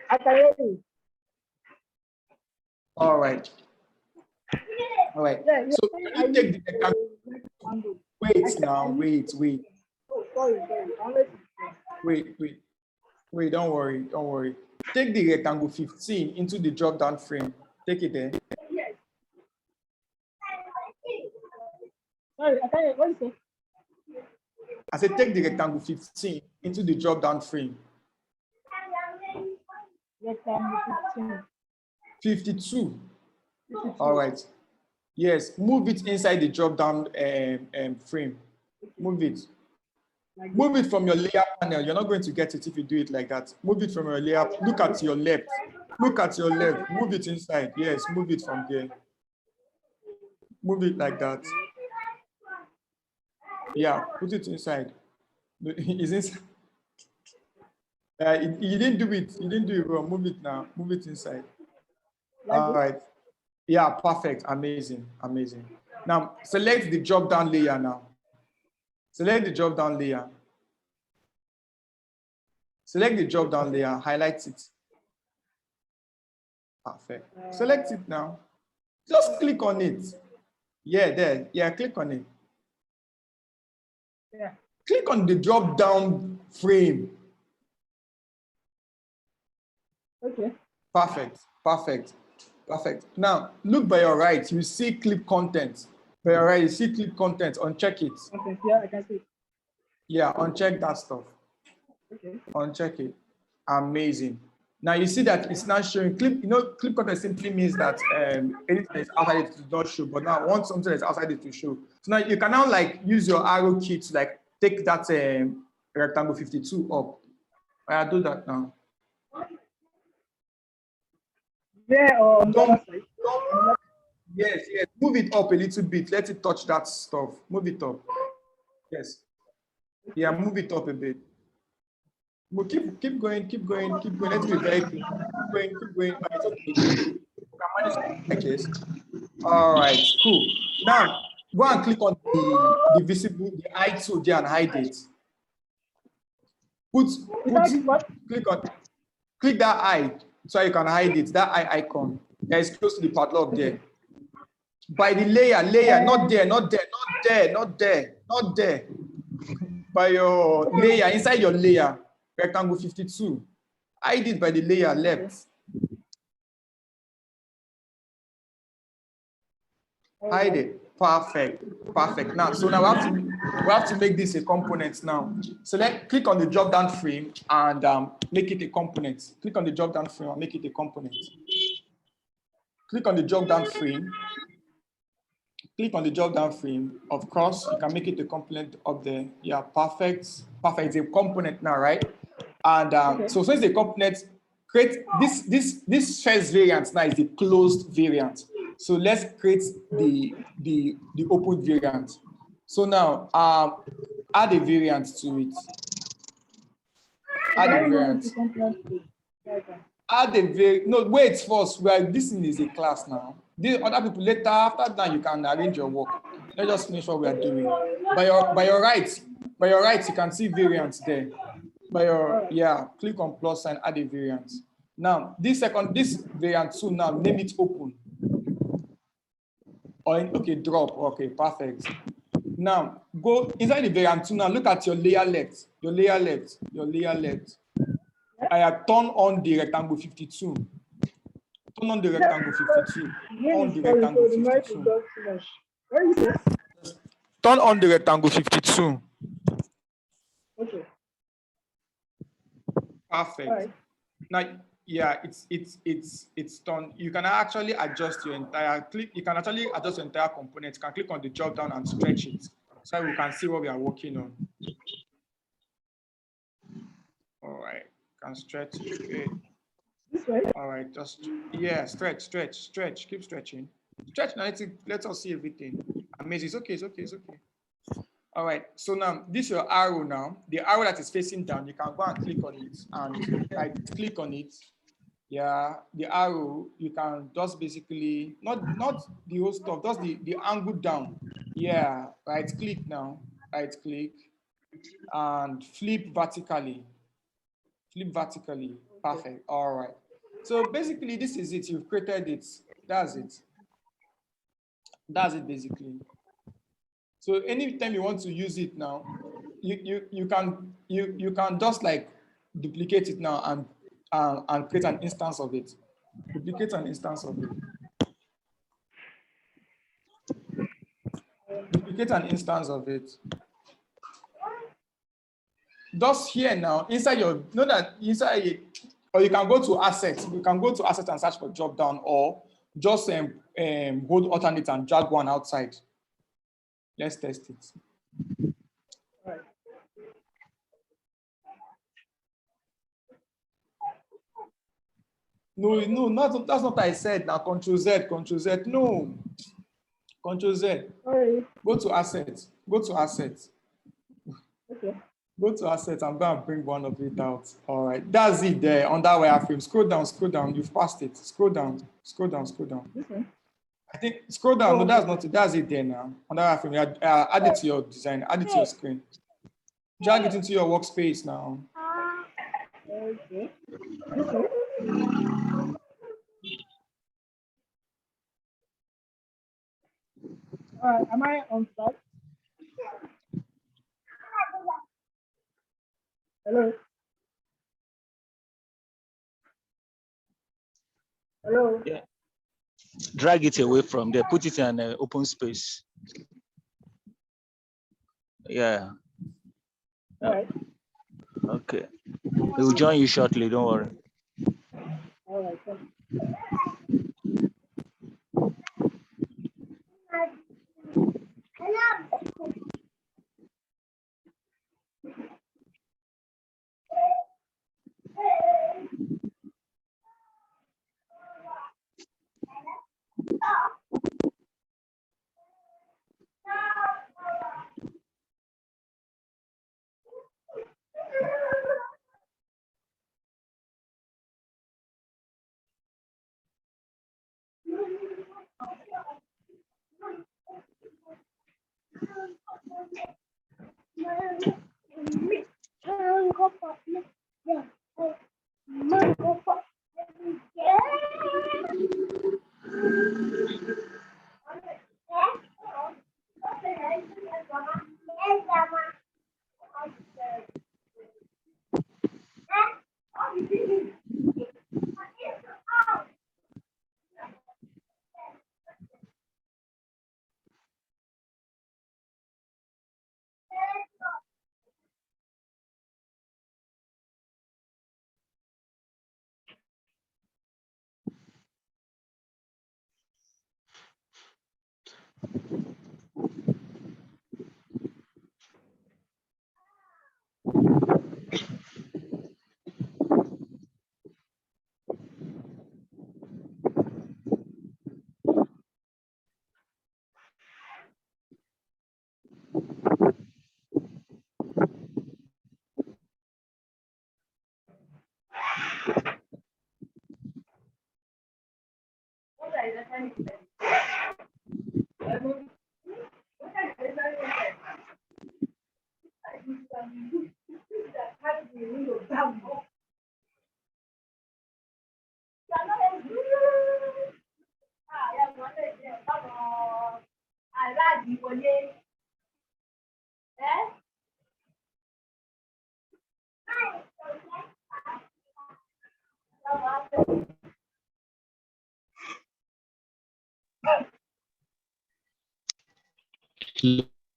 I can hear you. All right. All right. Yeah, so can you take the rectangle? Wait now. Wait. Oh, sorry. Wait. Don't worry. Take the rectangle 15 into the drop down frame. Take it there. Yes. Sorry, I can't hear. What is it? I said take the rectangle 15 into the drop down frame. Rectangle 15. 52. All right. Yes, move it inside the drop down frame. Move it. Move it from your layer panel. You're not going to get it if you do it like that. Move it from your layer. Look at your left. Look at your left. Move it inside. Yes, move it from there. Move it like that. Yeah, put it inside. Is inside. You didn't do it. You didn't do it wrong. Move it now. Move it inside. All right. Yeah, perfect. Amazing. Now, select the drop down layer now. Select the drop down layer. Select the drop down layer. Highlight it. Perfect. Select it now. Just click on it. Yeah, there. Yeah, click on it. Yeah. Click on the drop down frame. Okay. Perfect. Now, look by your right. You see clip content. By your right, you see clip content. Uncheck it. Okay. Yeah, I can see. Yeah, uncheck that stuff. Okay. Uncheck it. Amazing. Now you see that it's not showing clip. Clip content simply means that anything that is outside it does not show. But now I want something that's outside it to show. So now you can now like use your arrow key to like take that rectangle 52 up. I'll do that now. Yeah, on the other side. Yes. Move it up a little bit. Let it touch that stuff. Move it up. Yes. Yeah, move it up a bit. Well, keep going. Let it be very clean. Keep going. It's okay. You can manage like this. All right, cool. Now go and click on the visible, the eye tool there and hide it. Click that eye so you can hide it. That eye icon that is close to the padlock there. By the layer, not there. By your layer, inside your layer, rectangle 52. Hide it by the layer left. Hide it. Perfect. Now, so now we have to make this a component now. So click on the drop down frame and make it a component. Click on the drop down frame and make it a component. Click on the drop down frame click on the drop down frame. Of course, you can make it a component up there. Yeah, perfect. Perfect. It's a component now, right? And so since the component, create this first variant now is the closed variant. So let's create the open variant. So now add a variant to it. Add a variant. Add a variant. No, wait first. Well, this thing is a class now. These other people later, after that, you can arrange your work. Let's just finish what we are doing. By your right, you can see variants there. Click on plus and add a variant. Now, this variant 2 now, name it open. Drop. Okay, perfect. Now, go inside the variant 2 now, look at your layer left. I have turned on the rectangle 52. Turn on the rectangle 52. On the rectangle 52. Turn on the rectangle 52. Okay. Perfect. Right. Now, yeah, it's done. You can actually adjust your entire click. You can actually adjust your entire component. You can click on the drop down and stretch it, so we can see what we are working on. All right, can stretch it. Okay. All right, just stretch. Keep stretching. Stretch now. Let us see everything. Amazing. It's okay. All right, so now this is your arrow now. The arrow that is facing down, you can go and click on it and click on it. Yeah, the arrow, you can just basically, not the whole stuff, just the angle down. Yeah, right click now, right click and flip vertically. Perfect. All right. So basically this is it. You've created it. That's it basically. So anytime you want to use it now, you can just like duplicate it now and create an instance of it. Duplicate an instance of it. Just here now, inside or you can go to assets. You can go to assets and search for drop down, or just hold alternate and drag one outside. Let's test it. Right. No, that's not what I said. Now Control Z. No, Control Z. Right. Go to assets. Okay. Go to assets. I'm going to bring one of it out. All right, that's it there under wireframe. Scroll down. You've passed it. Scroll down. Okay. I think scroll down. No, that's not it. That's it there now. Under wireframe, add it to your design. Add it to your screen. Drag it into your workspace now. Okay. Am I on stop? Hello. Yeah. Drag it away from there. Put it in an open space. Yeah. All right. Okay. We will join you shortly. Don't worry. All right.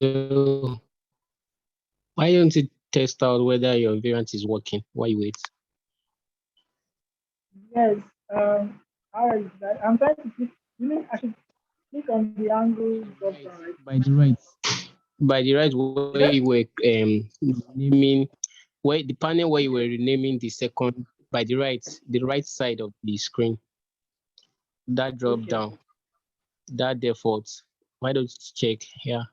So why don't you test out whether your variant is working while you wait? Yes. How is that? I'm trying to click. You mean I should click on the angle drop down, right? By the right. By the right where you were naming where the panel where you were renaming the second by the right side of the screen. That drop down, that default. Why don't you check here?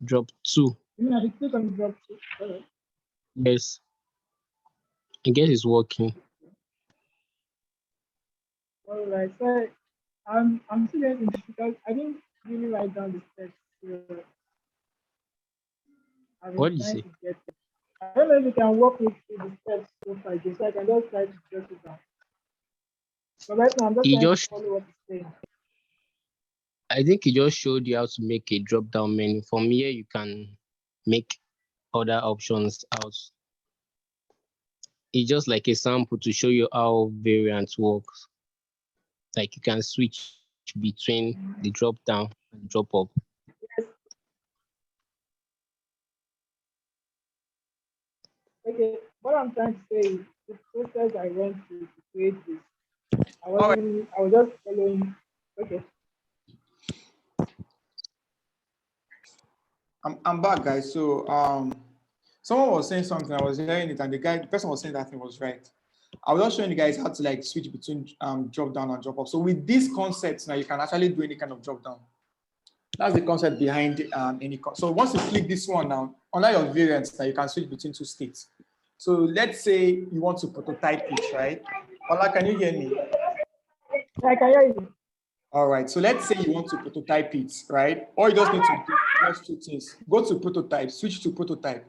Drop 2. You mean I should click on the drop two? Alright. Yes. I guess it's working. All right. So I'm still getting this because I didn't really write down the steps. So I've What been did you trying say? to get it. I don't know if you can walk me through the steps so far, so I can just try to jot it down. But right now I'm just He trying to just follow what it's saying. I think he just showed you how to make a drop down menu. From here you can make other options out. It's just like a sample to show you how variants works. Like you can switch between the drop down and drop up. Yes. Okay. What I'm trying to say is the process I went through to create this. I was just following. Okay. I'm back, guys. So someone was saying something, I was hearing it, and the person was saying that thing was right. I was just showing you guys how to like switch between drop down and drop up. So with these concepts now, you can actually do any kind of drop down. That's the concept behind so once you click this one now, under your variants, now you can switch between two states. So let's say you want to prototype it, right? Ola, can you hear me? I can hear you. All right, so let's say you want to prototype it, right? Or you just need to do just two things. Go to prototype, switch to prototype.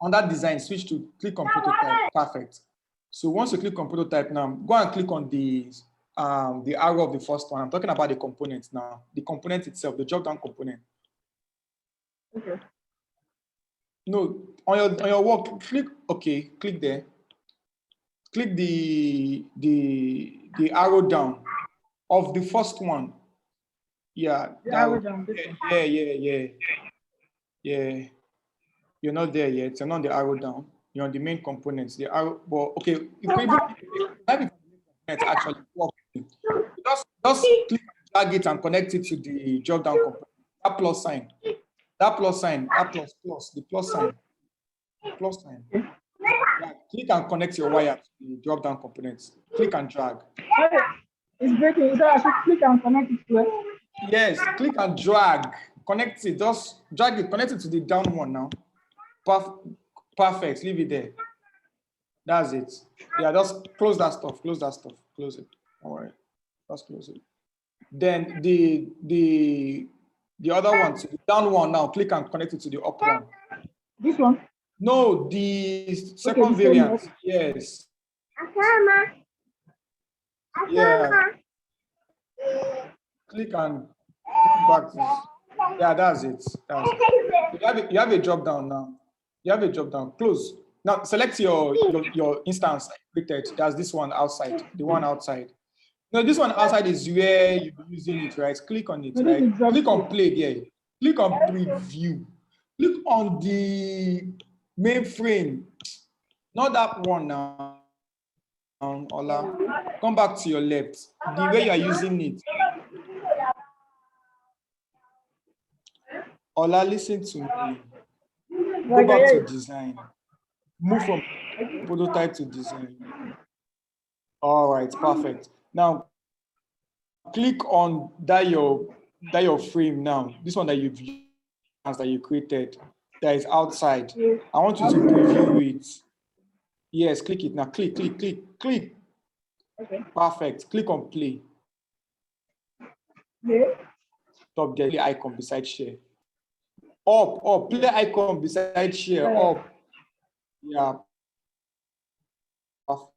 Under design, click on prototype. Perfect. So once you click on prototype now, go and click on the arrow of the first one. I'm talking about the component now. The component itself, the drop-down component. Okay. No, on your work, click there. Click the arrow down of the first one. Yeah. The arrow down. Yeah. You're not there yet. You're not on the arrow down. You're on the main components. The arrow, well, okay. You can even actually work. Just click and drag it and connect it to the drop down component. That plus sign, the plus sign. Yeah, click and connect your wire to the drop down components. Click and drag. Okay. It's breaking. So I should click and connect it to it. Yes, click and drag. Connect it. Just drag it. Connect it to the down one now. Perfect. Leave it there. That's it. Yeah, just close that stuff. Close it. All right. Just close it. Then the other one, so the down one now, click and connect it to the up one. This one? No, the second variant. Yes. Yeah. Click and back to. Yeah, that's it. You have a drop down now. You have a drop down. Close. Now select your instance created. That's this one outside. The one outside. No, this one outside is where you're using it, right? Click on it, right? Click on play there. Click on preview. Click on the mainframe. Not that one now. Ola. Come back to your left. The way you are using it. Ola, listen to me. Go Like, back to yeah, design. Move from prototype to design. All right, perfect. Now click on that your frame now. This one that you've used, that you created, that is outside. I want you to preview it. Yes, click it now. Click, click, click, click. okay. Perfect. Click on play. Yeah. Top there, play icon beside share. Up, play icon beside share. Up. Yeah. Perfect.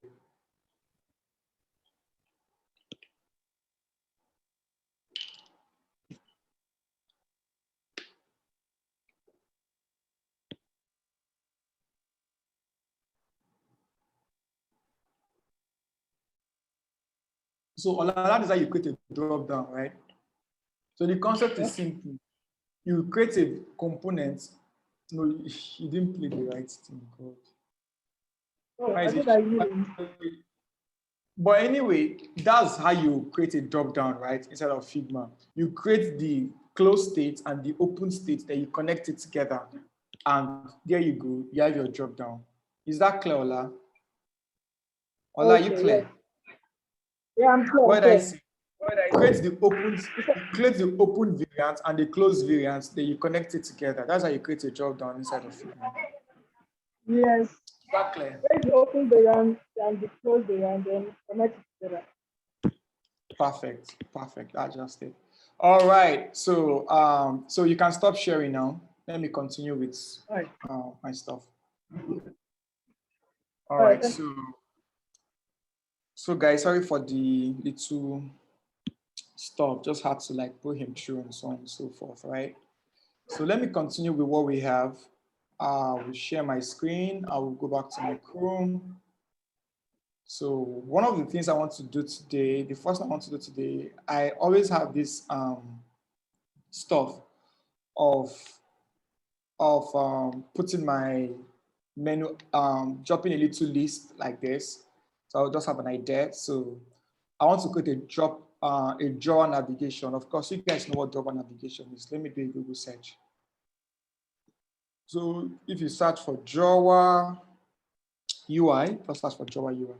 So on that is how you create a drop down, right? So the concept is simple. You create a component. No, you didn't play the right thing. God. Oh, Why I is think it? I knew. But anyway, that's how you create a drop down, right? Instead of Figma, you create the closed state and the open state, that you connect it together, and there you go. You have your drop down. Is that clear, Ola? Ola, are you Okay, clear? yes. Yeah, I'm clear. What I'm did I clear. say? Create the open, you create the open variant and the closed variant, then you connect it together. That's how you create a drop down inside of Figma. Yes. Is that clear? When you open the RAM and the close the RAM, then connect it together. Perfect. That's just it. All right. So you can stop sharing now. Let me continue with All right. my stuff. All All right. right. So guys, sorry for the little stuff. Just had to like put him through and so on and so forth. Right. So let me continue with what we have. We'll share my screen. I will go back to my Chrome. So one of the things I want to do today, the first thing I want to do today, I always have this stuff of putting my menu, dropping a little list like this. So I'll just have an idea. So I want to create a drawer navigation. Of course, you guys know what drawer navigation is. Let me do a Google search. So if you search for drawer UI, just search for drawer UI.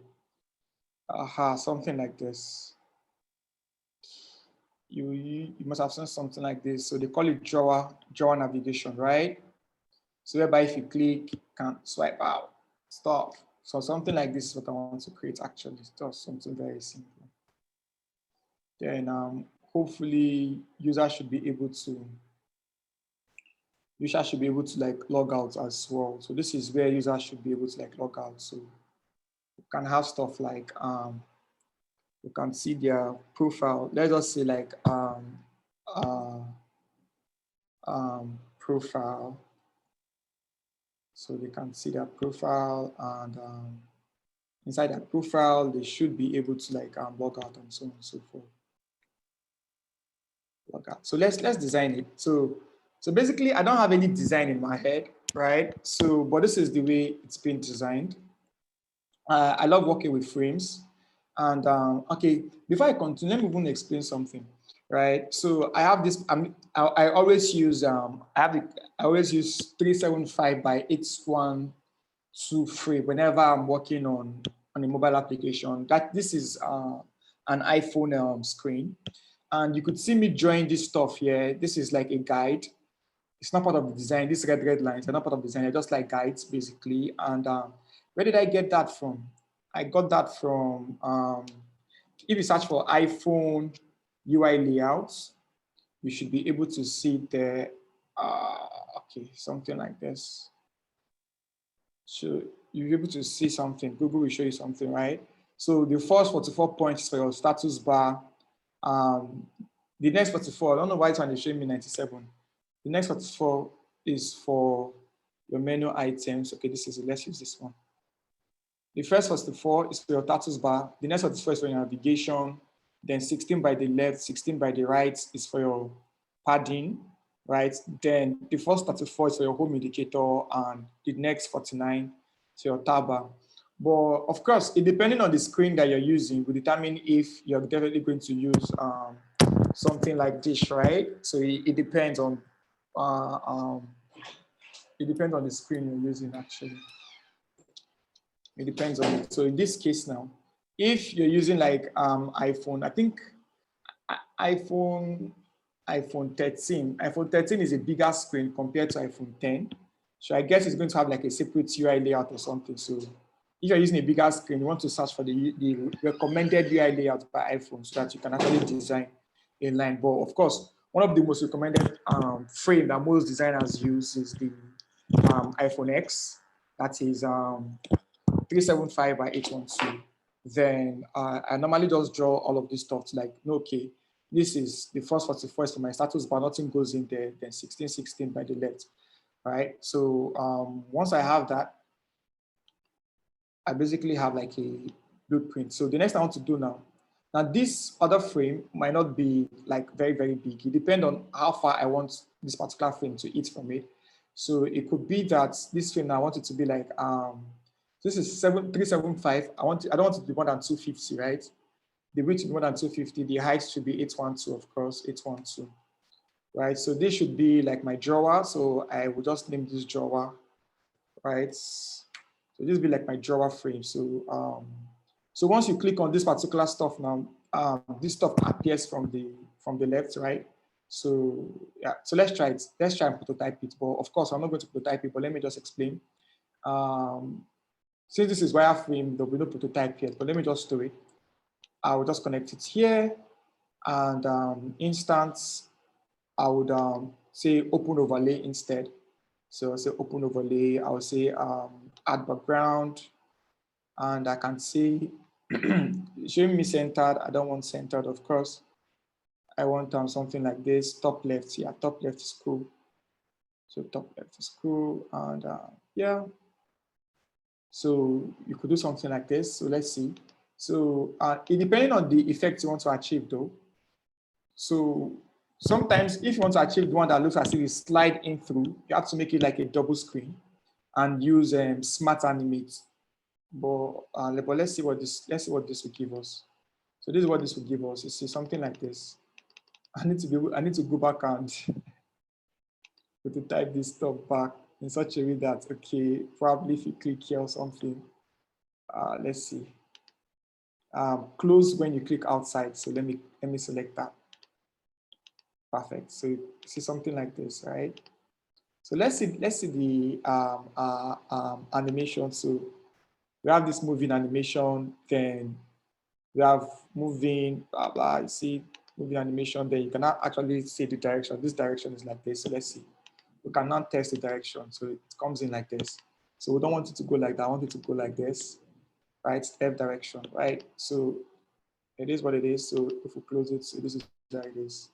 Something like this. You must have seen something like this. So they call it drawer navigation, right? So whereby if you click, you can swipe out, stop. So something like this is what I want to create actually. It's just something very simple. Then hopefully users should be able to like log out as well. So this is where users should be able to like log out. So you can have stuff like you can see their profile. Let's just say like profile. So they can see their profile, and inside that profile, they should be able to like log out and so on and so forth. Log out. So let's design it. So basically, I don't have any design in my head, right? So, but this is the way it's been designed. I love working with frames. And okay, before I continue, let me even explain something, right? So I have this. I always use I always use 375 by 8123 whenever I'm working on a mobile application. This is an iPhone screen, and you could see me drawing this stuff here. This is like a guide. It's not part of the design. These red lines are not part of the design. They're just like guides, basically. And where did I get that from? I got that from, if you search for iPhone UI layouts, you should be able to see there. Okay, something like this. So you'll be able to see something. Google will show you something, right? So the first 44 points for your status bar. The next 44, I don't know why it's trying to show me 97. The next 44 is for your menu items. Okay, this is it. Let's use this one. The first 44 is for your status bar. The next 44 is for your navigation. Then 16 by the left, 16 by the right is for your padding, right? Then the first 34 is for your home indicator, and the next 49 is your tab bar. But of course, it depending on the screen that you're using will determine if you're definitely going to use something like this, right? So it depends on it depends on the screen you're using actually. It depends on it. So in this case now, if you're using like iPhone, I think iPhone 13. iPhone 13 is a bigger screen compared to iPhone 10. So I guess it's going to have like a separate UI layout or something. So if you're using a bigger screen, you want to search for the recommended UI layout by iPhone so that you can actually design a line. But of course, one of the most recommended frame that most designers use is the iPhone X. That is 375 by 812. Then I normally just draw all of this stuff to like, okay, this is the first 41st for my status bar, nothing goes in there, then 1616 by the left, right? So once I have that, I basically have like a blueprint. So the next I want to do now this other frame might not be like very, very big. It depends on how far I want this particular frame to eat from it. So it could be that this frame, I want it to be like, this is 375. I don't want it to be more than 250, right? The width should be more than 250. The height should be 812, of course, 812, right? So this should be like my drawer. So I will just name this drawer, right? So this will be like my drawer frame. So so once you click on this particular stuff now, this stuff appears from the left, right? So yeah, so let's try it. Let's try and prototype it. But of course, I'm not going to prototype it, but let me just explain. Since this is wireframe, there will be no prototype yet, but let me just do it. I will just connect it here, and instance, I would say open overlay instead. So I'll say open overlay, I'll say add background, and I can say, showing me centered, I don't want centered, of course. I want something like this, top left, yeah, top left is cool. So top left is cool, and yeah. So you could do something like this. So let's see. So it depending on the effect you want to achieve though. So sometimes if you want to achieve the one that looks as if it slide in through, you have to make it like a double screen and use smart animate. But let's see what this will give us. So this is what this will give us. You see something like this. I need to go back and to type this stuff back in such a way that, okay, probably if you click here or something, let's see. Close when you click outside. So let me select that. Perfect. So you see something like this, right? So let's see the animation. So we have this moving animation, then we have moving, blah, blah. You see moving animation, then you cannot actually see the direction. This direction is like this. So let's see. We can now test the direction. So it comes in like this. So we don't want it to go like that. I want it to go like this, right? Left direction, right? So it is what it is. So if we close it, so this is where it is.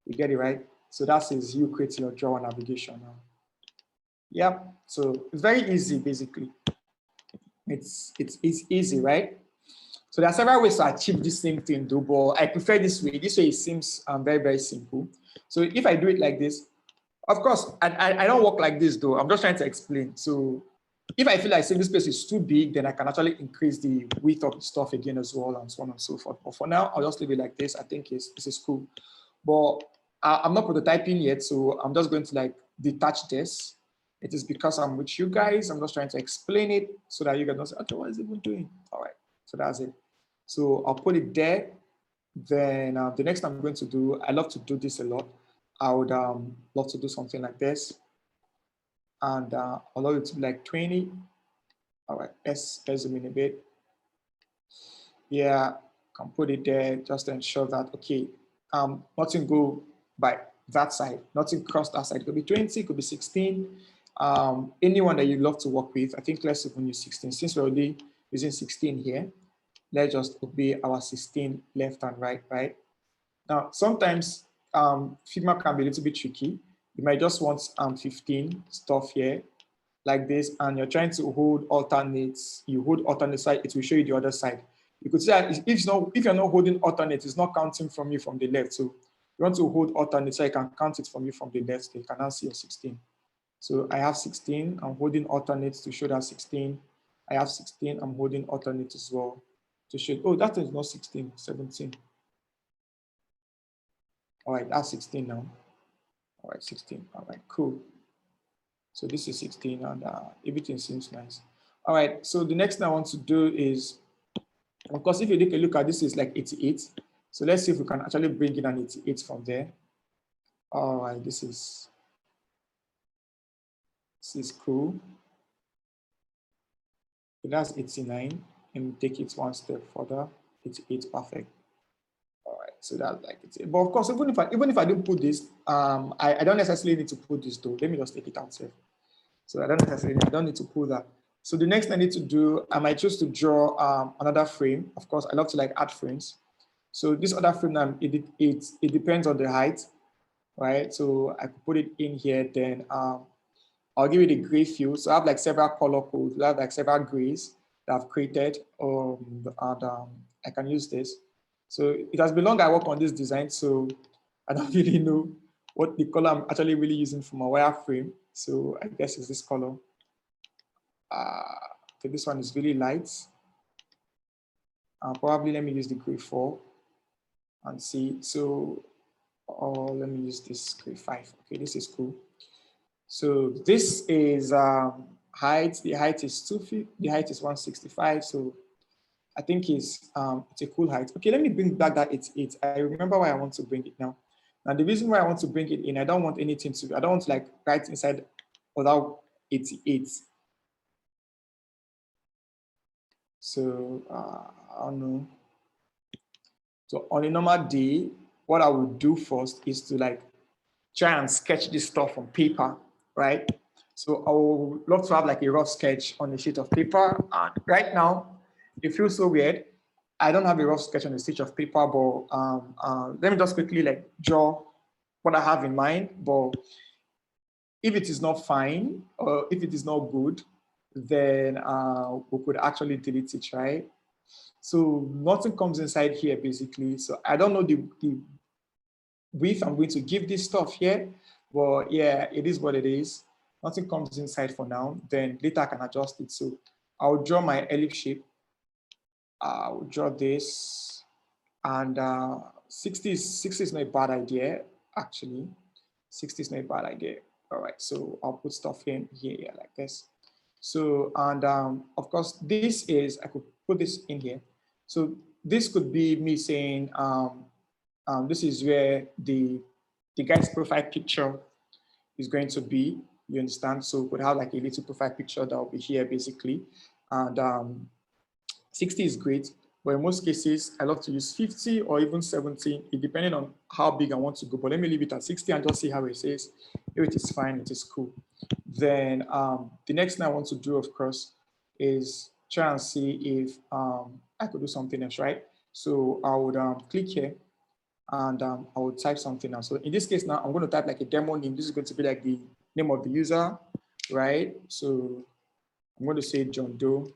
You get it, right? So that is you creating your drawer navigation now. Yep. So it's very easy, basically. It's easy, right? So there are several ways to achieve the same thing, though, but I prefer this way. This way it seems very, very simple. So if I do it like this, of course, I don't work like this, though. I'm just trying to explain. So if I feel like saying this space is too big, then I can actually increase the width of the stuff again as well, and so on and so forth. But for now, I'll just leave it like this. I think this is cool. But I'm not prototyping yet, so I'm just going to like detach this. It is because I'm with you guys. I'm just trying to explain it so that you guys don't say, okay, what is it even doing? All right, so that's it. So I'll put it there. Then the next I'm going to do, I love to do this a lot. I would love to do something like this. And allow it to be like 20. All right, let's zoom in a bit. Yeah, can put it there just to ensure that, okay, nothing go by that side, nothing cross that side. It could be 20, it could be 16. Anyone that you love to work with, I think let's even use 16. Since we're already using 16 here, let's just obey our 16 left and right, right? Now, sometimes Figma can be a little bit tricky. You might just want 15 stuff here like this, and you're trying to hold alternates. You hold alternate side, it will show you the other side. You could see that if you're not holding alternate, it's not counting from you from the left. So you want to hold alternate so I can count it from you from the left. So you can now see your 16. So I have 16, I'm holding alternates to show that 16. I have 16, I'm holding alternate as well to show, oh, that is not 16, 17. All right, that's 16 now. All right, 16. All right, cool. So this is 16 and everything seems nice. All right, so the next thing I want to do is, of course, if you take a look at this is like 88. So let's see if we can actually bring in an 88 from there. All right, this is cool. So that's 89, and take it one step further. 88, perfect. All right, so that's like it. But of course, even if I don't put this, I don't necessarily need to put this though. Let me just take it out here. So I don't need to pull that. So the next thing I need to do, I might choose to draw another frame. Of course, I love to like add frames. So this other frame, it depends on the height, right? So I could put it in here, then I'll give it a gray fill. So I have like several color codes. I have like several grays that I've created, and I can use this. So it has been long I work on this design, so I don't really know what the color I'm actually really using for my wireframe. So I guess it's this color. Okay, this one is really light. Probably let me use the gray 4 and see. So let me use this gray 5. Okay, this is cool. So this is height. The height is 250. The height is 165. So I think it's a cool height. Okay, let me bring back that 88. I remember why I want to bring it now. Now the reason why I want to bring it in, I don't want anything to. I don't want to like write inside without 88. So I don't know. So on a normal day, what I would do first is to like try and sketch this stuff on paper, right? So I would love to have like a rough sketch on a sheet of paper. And right now, it feels so weird. I don't have a rough sketch on a sheet of paper, but let me just quickly like draw what I have in mind. But if it is not fine, or if it is not good, then we could actually delete it, right? So nothing comes inside here basically. So I don't know the width I'm going to give this stuff here, but yeah, it is what it is. Nothing comes inside for now. Then later I can adjust it. So I'll draw my ellipse shape. I'll draw this, and 60 is not a bad idea actually. 60 is not a bad idea. All right, so I'll put stuff in here like this. So, and of course, this is, I could put this in here. So this could be me saying, this is where the guy's profile picture is going to be, you understand? So we could have like a little profile picture that will be here basically. And 60 is great, but in most cases, I love to use 50 or even 70, depending on how big I want to go. But let me leave it at 60 and just see how it says. If it is fine, it is cool. Then the next thing I want to do, of course, is try and see if I could do something else, right? So I would click here and I would type something else. So in this case now, I'm going to type like a demo name. This is going to be like the name of the user, right? So I'm going to say John Doe.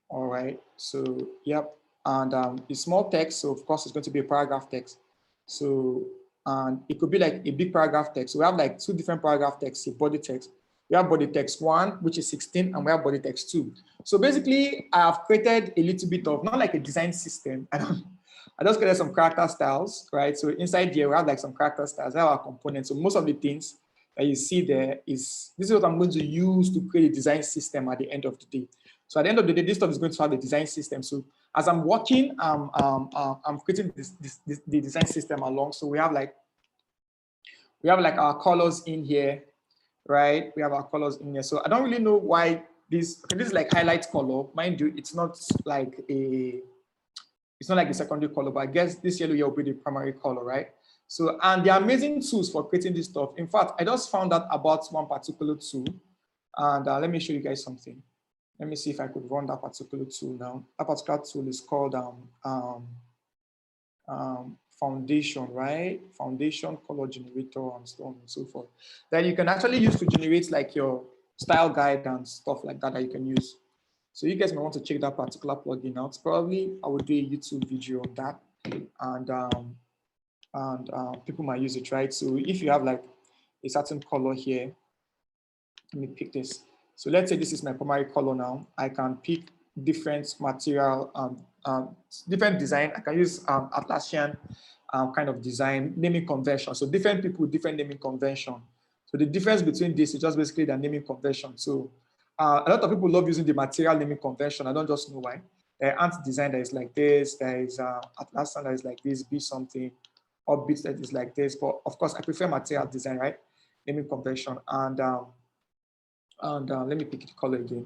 All right, so yep, and it's small text, so of course it's going to be a paragraph text. So and it could be like a big paragraph text. So we have like two different paragraph texts, a body text. We have body text 1, which is 16, and we have body text 2. So basically, I have created a little bit of, not like a design system. I just created some character styles, right? So inside here, we have like some character styles, we have our components. So most of the things that you see there this is what I'm going to use to create a design system at the end of the day. So at the end of the day, this stuff is going to have a design system. So as I'm working, I'm creating the design system along. So we have like our colors in here, right? We have our colors in here. So I don't really know why this is like highlight color. Mind you, it's not like a secondary color, but I guess this yellow here will be the primary color, right? So, and they're amazing tools for creating this stuff. In fact, I just found out about one particular tool, and let me show you guys something. Let me see if I could run that particular tool now. That particular tool is called Foundation, right? Foundation color generator and so on and so forth. That you can actually use to generate like your style guide and stuff like that you can use. So you guys might want to check that particular plugin out. Probably I will do a YouTube video on that, and people might use it, right? So if you have like a certain color here, let me pick this. So let's say this is my primary color now. I can pick different material, different design. I can use Atlassian kind of design naming convention. So different people, different naming convention. So the difference between this is just basically the naming convention. So a lot of people love using the material naming convention. I don't just know why. Ant design that is like this. There is Atlas that is like this. Be something. Or bits that is like this. But of course, I prefer material design, right? Naming convention. And let me pick the color again.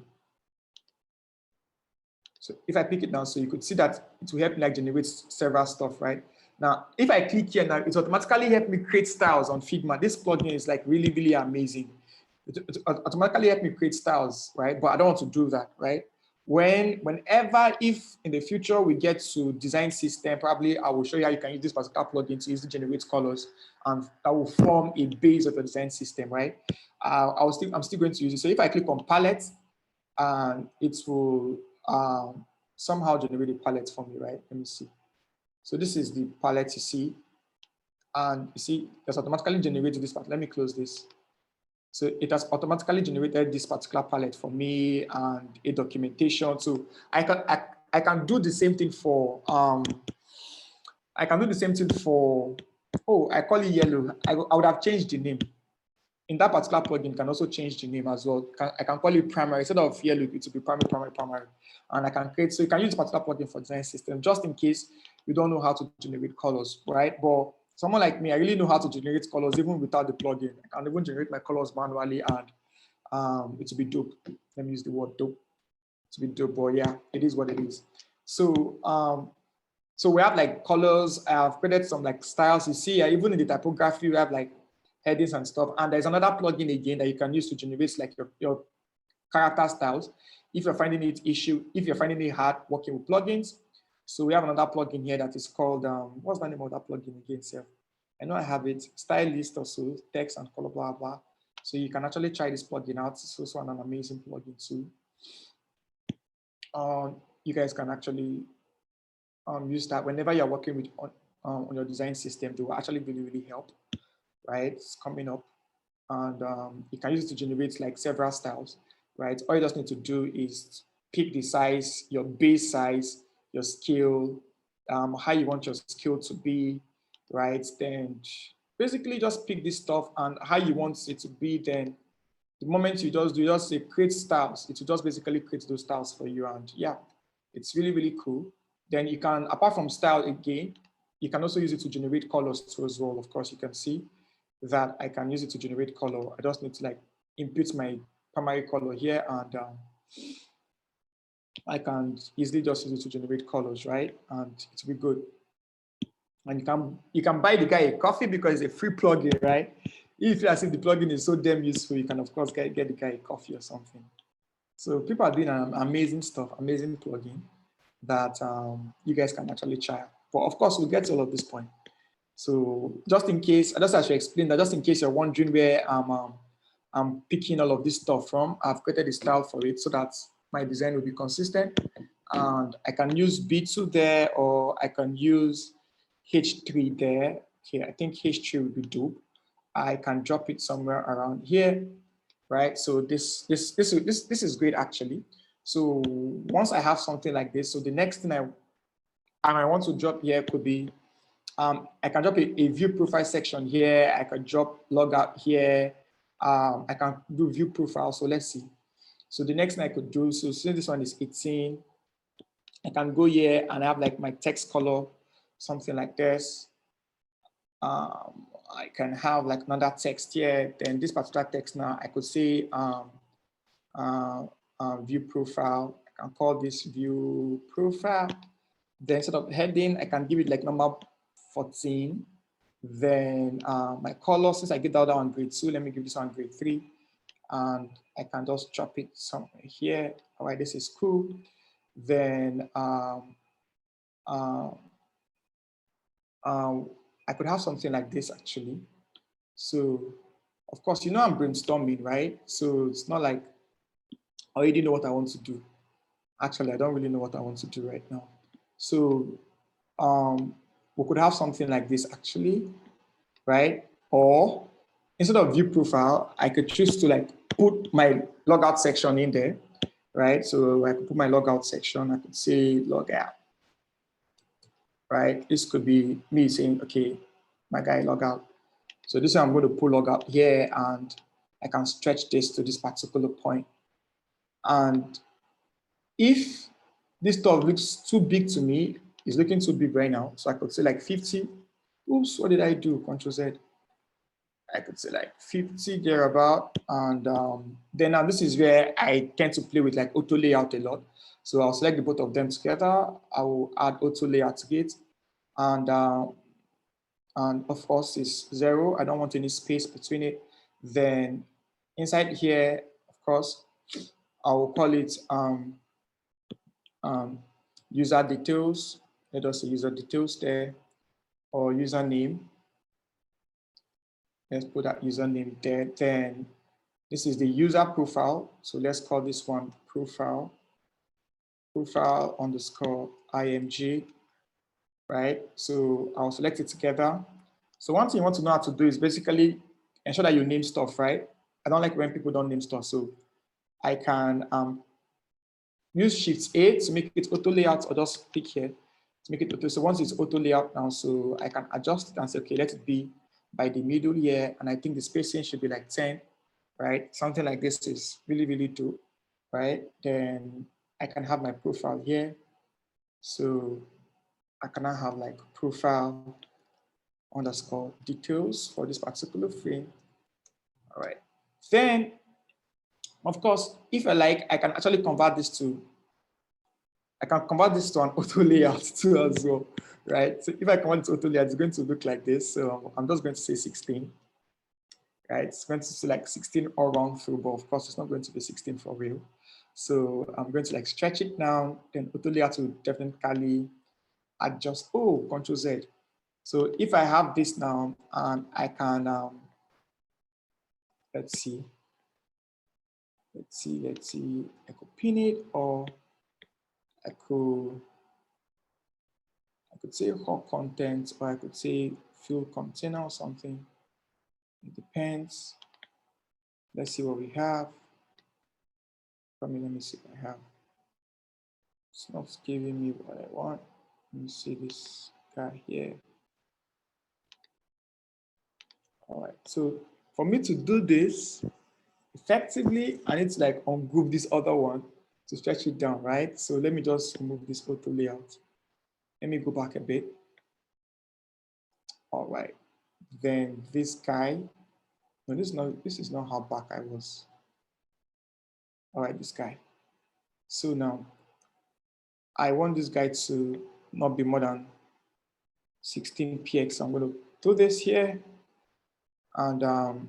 So if I pick it now, so you could see that it will help me like generate several stuff, right? Now, if I click here now, it automatically help me create styles on Figma. This plugin is like really, really amazing. It automatically help me create styles, right? But I don't want to do that, right? Whenever, if in the future we get to design system, probably I will show you how you can use this particular plugin to easily generate colors, and that will form a base of the design system, right? I'm still going to use it. So if I click on palette, it will somehow generate a palette for me, right? Let me see. So this is the palette you see, and you see it's automatically generated this part. Let me close this. So it has automatically generated this particular palette for me and a documentation. So I can do the same thing for oh, I call it yellow. I would have changed the name. In that particular plugin, you can also change the name as well. I can call it primary. Instead of yellow, it will be primary. And I can create, so you can use this particular plugin for design system, just in case you don't know how to generate colors, right? But someone like me, I really know how to generate colors even without the plugin. I can even generate my colors manually, and it will be dope. Let me use the word dope. It will be dope, but yeah, it is what it is. So, so we have like colors. I've created some like styles. You see, even in the typography, we have like headings and stuff. And there's another plugin again that you can use to generate like your character styles. If you're finding it hard working with plugins. So we have another plugin here that is called, what's the name of that plugin again, sir? I know I have it, stylist or so, text and color, blah, blah. So you can actually try this plugin out. It's also an amazing plugin too. You guys can actually use that whenever you're working with on your design system. They will actually really, really help, right? It's coming up. And you can use it to generate like several styles, right? All you just need to do is pick the size, your base size, your scale, how you want your scale to be, right? Then basically just pick this stuff and how you want it to be. Then the moment you just say create styles, it will just basically create those styles for you. And yeah, it's really, really cool. Then you can, apart from style again, you can also use it to generate colors too as well. Of course, you can see that I can use it to generate color. I just need to like input my primary color here, and I can easily just use it to generate colors, right? And it will be good. And you can buy the guy a coffee because it's a free plugin, right? If you see the plugin is so damn useful, you can of course get the guy a coffee or something. So people are doing amazing stuff, amazing plugin that you guys can actually try. But of course, we'll get to all of this point. So just in case, just as I explained that, just in case you're wondering where I'm picking all of this stuff from, I've created a style for it so that my design will be consistent. And I can use B2 there, or I can use H3 there. Okay, I think H3 will be dope. I can drop it somewhere around here, right? So this is great actually. So once I have something like this, so the next thing I want to drop here could be, I can drop a view profile section here. I can drop logout here. I can do view profile. So let's see. So the next thing I could do, so since this one is 18, I can go here and have like my text color, something like this. I can have like another text here. Then this particular text now, I could say view profile. I can call this view profile. Then instead of heading, I can give it like number 14. Then my color, since I get that on grade 2, let me give this one grade 3. And I can just drop it somewhere here. All right, this is cool. Then I could have something like this actually. So of course, you know I'm brainstorming, right? So it's not like I already know what I want to do. Actually, I don't really know what I want to do right now. So we could have something like this actually, right? Or instead of view profile, I could choose to like put my logout section in there, right? So I could put my logout section. I could say logout. right? This could be me saying, okay, my guy log out. So this one I'm going to pull log out here, and I can stretch this to this particular point. And if this stuff looks too big to me, it's looking too big right now. So I could say like 50. Oops, what did I do? Control Z. I could say like 50 thereabout. And then now this is where I tend to play with like auto layout a lot. So I'll select the both of them together. I will add auto layout to it. And of course it's 0. I don't want any space between it. Then inside here, of course, I will call it user details. Let us say user details there, or username. Let's put that username there. Then this is the user profile. So let's call this one profile underscore img, right? So I'll select it together. So one thing you want to know how to do is basically ensure that you name stuff, right? I don't like when people don't name stuff. So I can use Shift A to make it auto layout, or just click here to make it auto. So once it's auto layout now, so I can adjust it and say, okay, let it be by the middle here. And I think the spacing should be like 10, right? Something like this is really, really dope, right? Then I can have my profile here. So I can now have like profile underscore details for this particular frame. All right. Then, of course, if I like, I can actually convert this to an auto layout too as well, right? So if I convert it to auto layout, it's going to look like this. So I'm just going to say 16, right? It's going to say like 16 all round through, but of course it's not going to be 16 for real. So I'm going to like stretch it down, then auto layout will definitely adjust. Oh, Control Z. So if I have this now, and I can, let's see, I could pin it, or I could say hot content, or I could say fill container or something. It depends. Let's see what we have. Let me see what I have. It's not giving me what I want. Let me see this guy here. All right, so for me to do this effectively, I need to like ungroup this other one to stretch it down, right? So let me just remove this auto layout. Let me go back a bit. All right, then this guy, no, this is not how back I was. All right, this guy. So now I want this guy to not be more than 16 px. I'm going to do this here, and I'm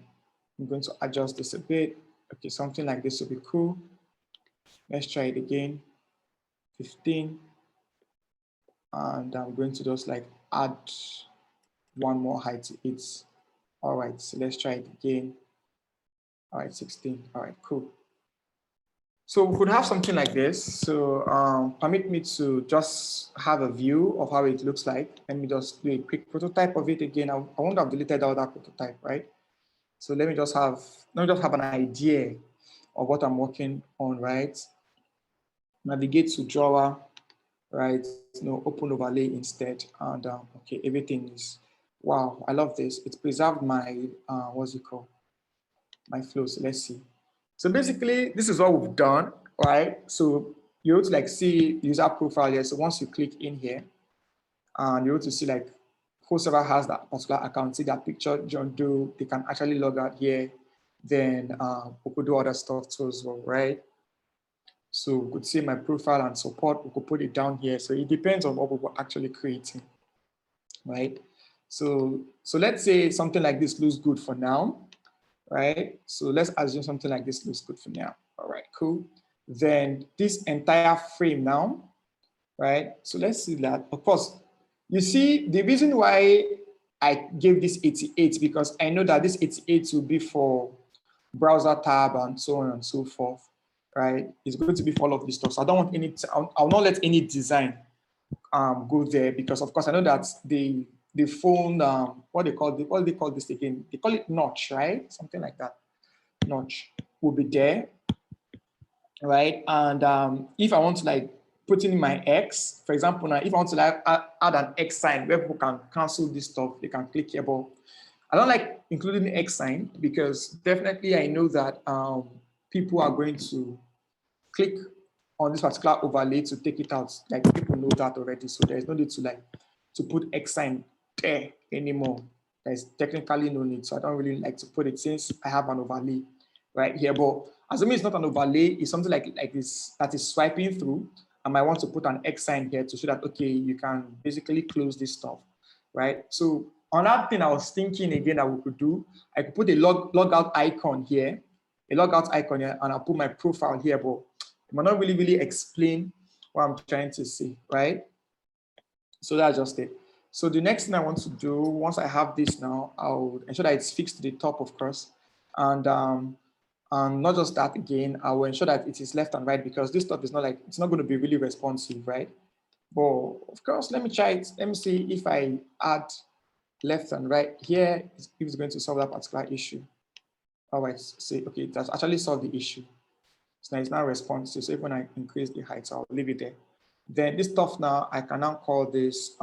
going to adjust this a bit. Okay, something like this will be cool. Let's try it again. 15. And I'm going to just like add one more height to it. All right, so let's try it again. All right, 16. All right, cool. So we could have something like this. So permit me to just have a view of how it looks like. Let me just do a quick prototype of it again. I won't have deleted all that prototype, right? So let me just have an idea of what I'm working on, right? Navigate to drawer, right? Open overlay instead. And okay, everything is, wow, I love this. It's preserved my, what's it called? My flow. So let's see. So basically, this is what we've done, right? So you're able to like see user profile here. So once you click in here, and you're able to see like whoever has that particular account, see that picture, John Doe, they can actually log out here. Then we could do other stuff too as well, right? So we could see my profile and support, we could put it down here. So it depends on what we're actually creating, right? So let's say something like this looks good for now, right? So let's assume something like this looks good for now. All right, cool. Then this entire frame now, right? So let's see that. Of course, you see the reason why I gave this 88 because I know that this 88 will be for browser tab and so on and so forth, right? It's going to be for all of this stuff. So I don't want any, I'll not let any design go there because of course I know that the phone, what do they call this again? They call it notch, right? Something like that. Notch will be there, right? And if I want to like putting in my X. For example, now if I want to like add an X sign where people can cancel this stuff, they can click here. But I don't like including the X sign because definitely I know that people are going to click on this particular overlay to take it out. Like people know that already, so there's no need to like to put X sign there anymore. There's technically no need, so I don't really like to put it since I have an overlay right here. But assuming it's not an overlay, it's something like this that is swiping through. I might want to put an X sign here to show that, okay, you can basically close this stuff, right? So another thing I was thinking again that we could do, I could put a logout icon here, and I'll put my profile here, but it might not really explain what I'm trying to say, right? So that's just it. So the next thing I want to do, once I have this now, I'll ensure that it's fixed to the top, of course. And not just that again, I will ensure that it is left and right because this stuff is not like, it's not going to be really responsive, right? But of course, let me try it. Let me see if I add left and right here, if it's going to solve that particular issue. All right, see, okay, that's actually solved the issue. So now it's now responsive. So if when I increase the height, I'll leave it there. Then this stuff now, I can now call this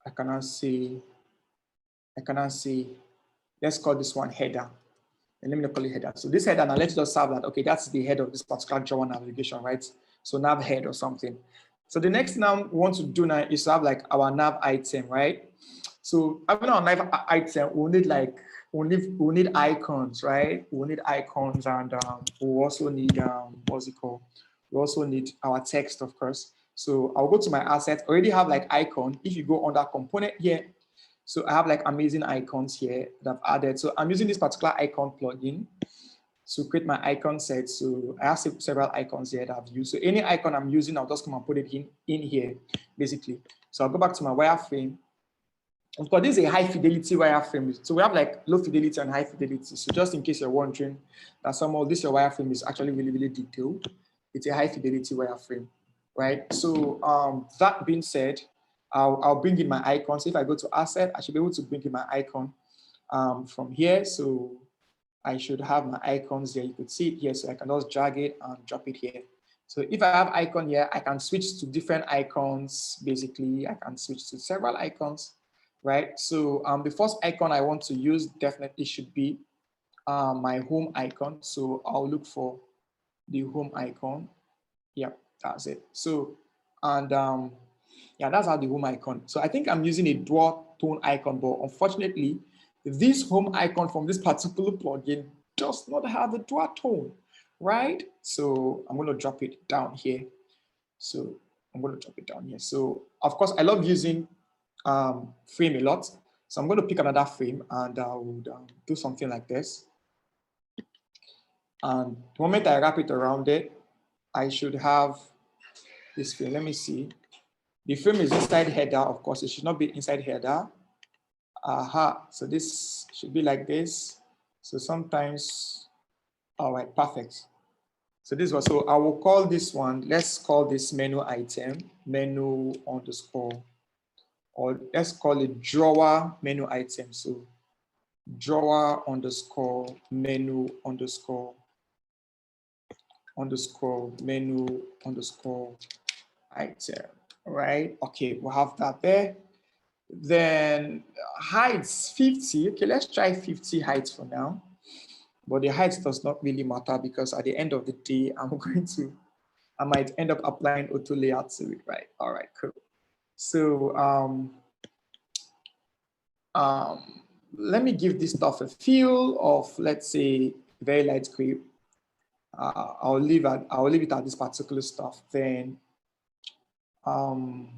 I cannot see, let's call this one header. And let me not call it header. So this header, now let's just have that. Okay, that's the head of this particular Java navigation, right? So nav head or something. So the next thing now we want to do now is to have like our nav item, right? So having our nav item, we'll need like, we'll need icons, right? We'll need icons and we'll also need, what's it called? We also need our text, of course. So I'll go to my assets, already have like icon. If you go under component here, so I have like amazing icons here that I've added. So I'm using this particular icon plugin to create my icon set. So I have several icons here that I've used. So any icon I'm using, I'll just come and put it in here, basically. So I'll go back to my wireframe. Of course, this is a high fidelity wireframe. So we have like low fidelity and high fidelity. So just in case you're wondering that somehow this your wireframe is actually really detailed, it's a high fidelity wireframe, right? So that being said, I'll bring in my icon. So if I go to asset, I should be able to bring in my icon from here. So I should have my icons there. You could see it here. So I can just drag it and drop it here. So if I have icon here, I can switch to different icons. Basically, I can switch to several icons, right? So the first icon I want to use definitely should be my home icon. So I'll look for the home icon. Yeah, that's it. So, and yeah, that's how the home icon. So I think I'm using a dual tone icon, but unfortunately, this home icon from this particular plugin does not have a dual tone, right? So I'm going to drop it down here. So I'm going to drop it down here. So of course, I love using frame a lot. So I'm going to pick another frame and I would do something like this. And the moment I wrap it around it, I should have this frame. Let me see. The frame is inside header. Of course, it should not be inside header. Aha. So this should be like this. So sometimes, all right, perfect. So this was, so I will call this one, let's call this menu item, menu underscore, or let's call it drawer menu item. So drawer underscore menu underscore menu underscore item, right? Okay, we'll have that there. Then heights 50. Okay, let's try 50 heights for now. But the height does not really matter because at the end of the day, I might end up applying auto layout to it, right? All right, cool. So let me give this stuff a feel of, let's say, very light gray. I'll leave it at this particular stuff. Then I'll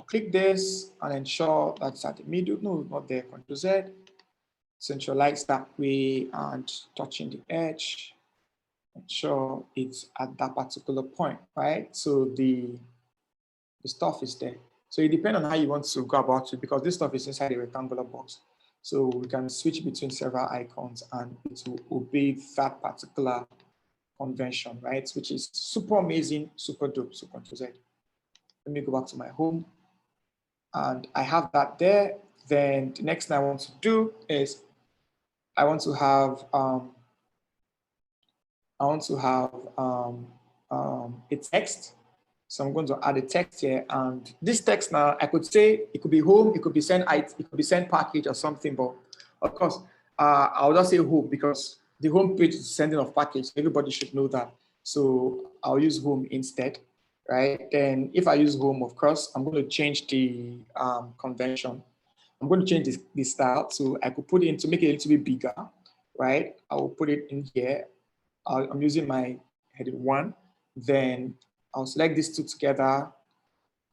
click this and ensure that's at the middle. No, not there. Control Z. Centralize that way and touching the edge. Ensure it's at that particular point, right? So the stuff is there. So it depends on how you want to go about it because this stuff is inside a rectangular box. So we can switch between several icons and it will obey that particular convention, right? Which is super amazing, super dope. So Control Z. Let me go back to my home. And I have that there. Then the next thing I want to do is I want to have I want to have a text. So I'm going to add a text here, and this text now, I could say it could be home, it could be send it could be send package or something, but of course, I'll just say home because the home page is sending of package. Everybody should know that. So I'll use home instead, right? Then if I use home, of course, I'm going to change the convention. I'm going to change the style, so I could put it in to make it a little bit bigger, right? I will put it in here. I'm using my heading 1. Then I'll select these two together,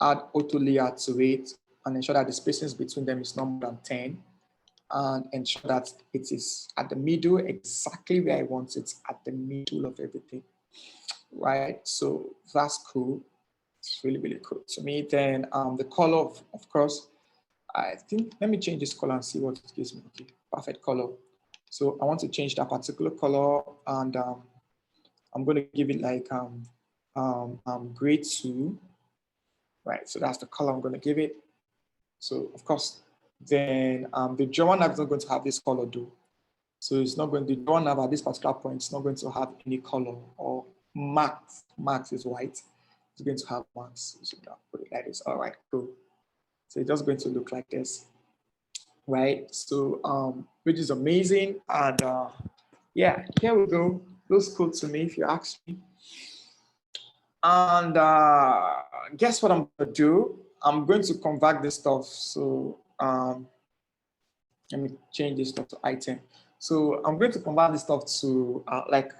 add auto layer to it, and ensure that the spacings between them is not more than 10, and ensure that it is at the middle, exactly where I want it, at the middle of everything, right? So that's cool. It's really, really cool to me. Then the color, of course, I think, let me change this color and see what it gives me. Okay, perfect color. So I want to change that particular color, and I'm going to give it like grade 2, right? So that's the color I'm going to give it. So of course, then the Java nav is not going to have this color though. So it's not going to, the Java nav at this particular point, it's not going to have any color, or max is white. It's going to have max. So I'll put it like this. All right, cool. So it's just going to look like this, right? So which is amazing. And yeah, here we go. Looks cool to me if you ask me. And guess what I'm going to do? I'm going to convert this stuff. So let me change this stuff to item. So I'm going to convert this stuff to like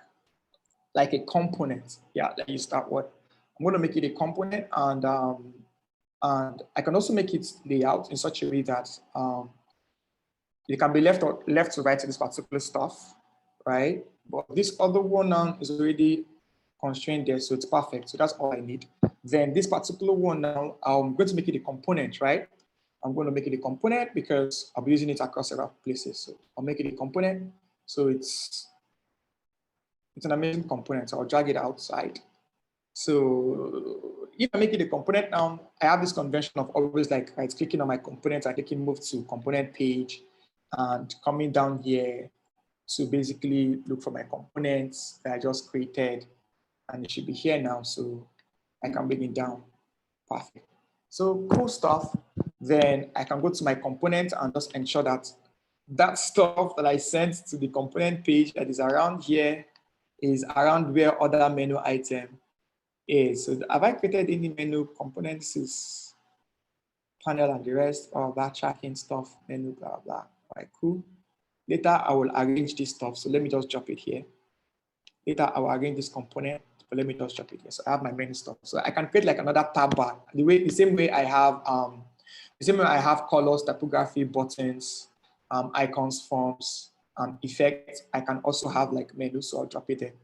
a component. Yeah, let you start what. I'm going to make it a component, and I can also make it layout in such a way that it can be left to right to this particular stuff, right? But this other one now is already constrained there, so it's perfect. So that's all I need. Then this particular one now, I'm going to make it a component, right? I'm going to make it a component because I'll be using it across several places. So I'll make it a component. So it's an amazing component. So I'll drag it outside. So if I make it a component now, I have this convention of always like right-clicking on my component, I can move to component page and coming down here to basically look for my components that I just created, and it should be here now. So I can bring it down. Perfect. So cool stuff. Then I can go to my component and just ensure that that stuff that I sent to the component page that is around here is around where other menu item is. So have I created any menu components? Is panel and the rest, or that tracking stuff, menu, blah, blah. All right, cool. Later, I will arrange this stuff. So let me just drop it here. Later, I will arrange this component, but let me just drop it here. So I have my menu stuff. So I can create like another tab bar. The same way I have colors, typography, buttons, icons, forms, effects. I can also have like menus, so I'll drop it there.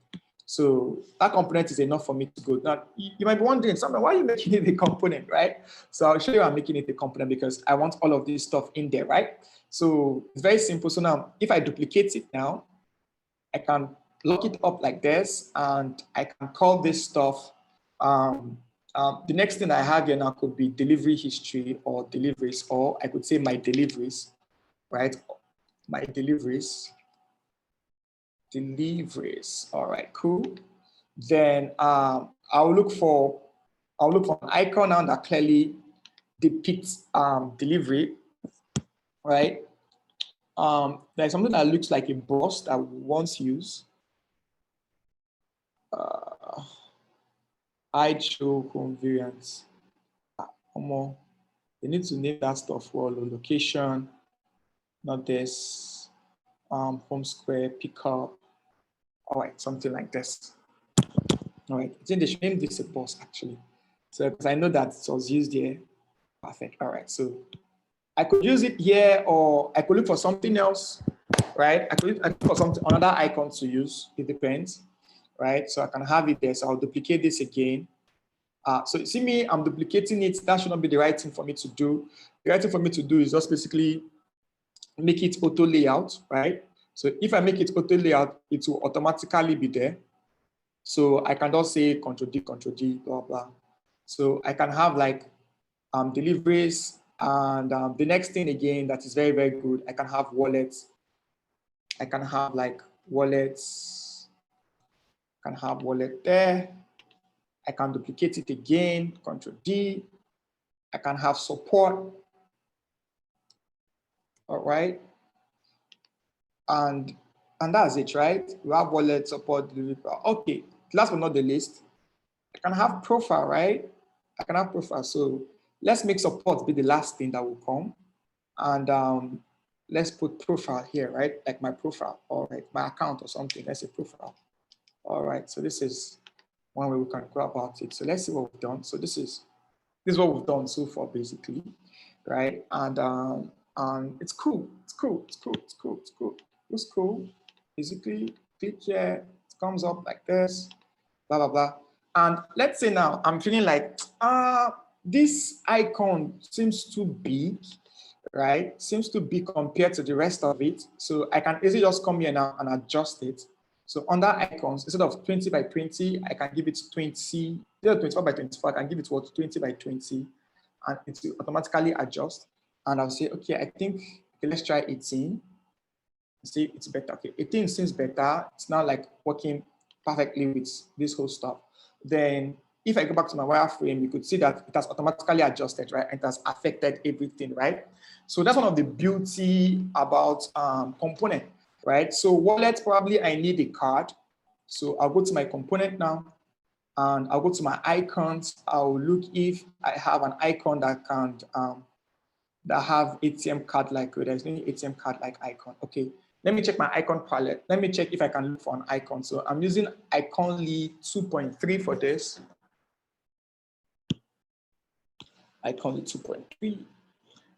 So that component is enough for me to go. Now, you might be wondering, something, why are you making it a component, right? So I'll show you I'm making it a component because I want all of this stuff in there, right? So it's very simple. So now, if I duplicate it now, I can lock it up like this, and I can call this stuff. The next thing I have here now could be delivery history or deliveries, or I could say my deliveries, right? My deliveries. All right, cool. Then I'll look for an icon now that clearly depicts delivery, right? There's something that looks like a boss that we once use. Hide show covariance. They need to name that stuff well. Location, not this. Home square, pickup. All right, something like this. All right, I think they should name this a boss actually. So because I know that it was used here. Perfect. All right, so I could use it here, or I could look for something else, right? I could look for something, another icon to use. It depends, right? So I can have it there. So I'll duplicate this again. So you see me, I'm duplicating it. That should not be the right thing for me to do. The right thing for me to do is just basically make it auto layout, right? So if I make it auto layout, it will automatically be there. So I can just say Ctrl D, blah, blah. So I can have like deliveries, and the next thing again that is very, very good, I can have wallets. I can have like wallets. can have wallet there. I can duplicate it again, Control D. I can have support. All right. And that's it, right? We have wallet support delivery. Okay, last but not the least, I can have profile, right? I can have profile. So let's make support be the last thing that will come. And let's put profile here, right? Like my profile, or like my account or something. Let's say profile. All right, so this is one way we can go about it. So let's see what we've done. So this is what we've done so far, basically, right? And it's cool. It's cool. It's cool. It's cool. It's cool. It's cool. Basically, click here. It comes up like this. Blah blah blah. And let's say now I'm feeling like this icon seems too big, right? Seems too big compared to the rest of it. So I can easily just come here now and adjust it. So under icons, instead of 20 by 20, I can give it 20, 24 by 24, I can give it what 20 by 20, and it will automatically adjust. And I'll say, okay, I think, okay, let's try 18. See, it's better. Okay, 18 seems better. It's now like working perfectly with this whole stuff. Then if I go back to my wireframe, you could see that it has automatically adjusted, right? And it has affected everything, right? So that's one of the beauty about component, right? So wallet, probably I need a card. So I'll go to my component now and I'll go to my icons. I'll look if I have an icon that can, that have ATM card like, there's no ATM card like icon. Okay, let me check my icon palette. Let me check if I can look for an icon. So I'm using Iconly 2.3 for this. Iconly 2.3.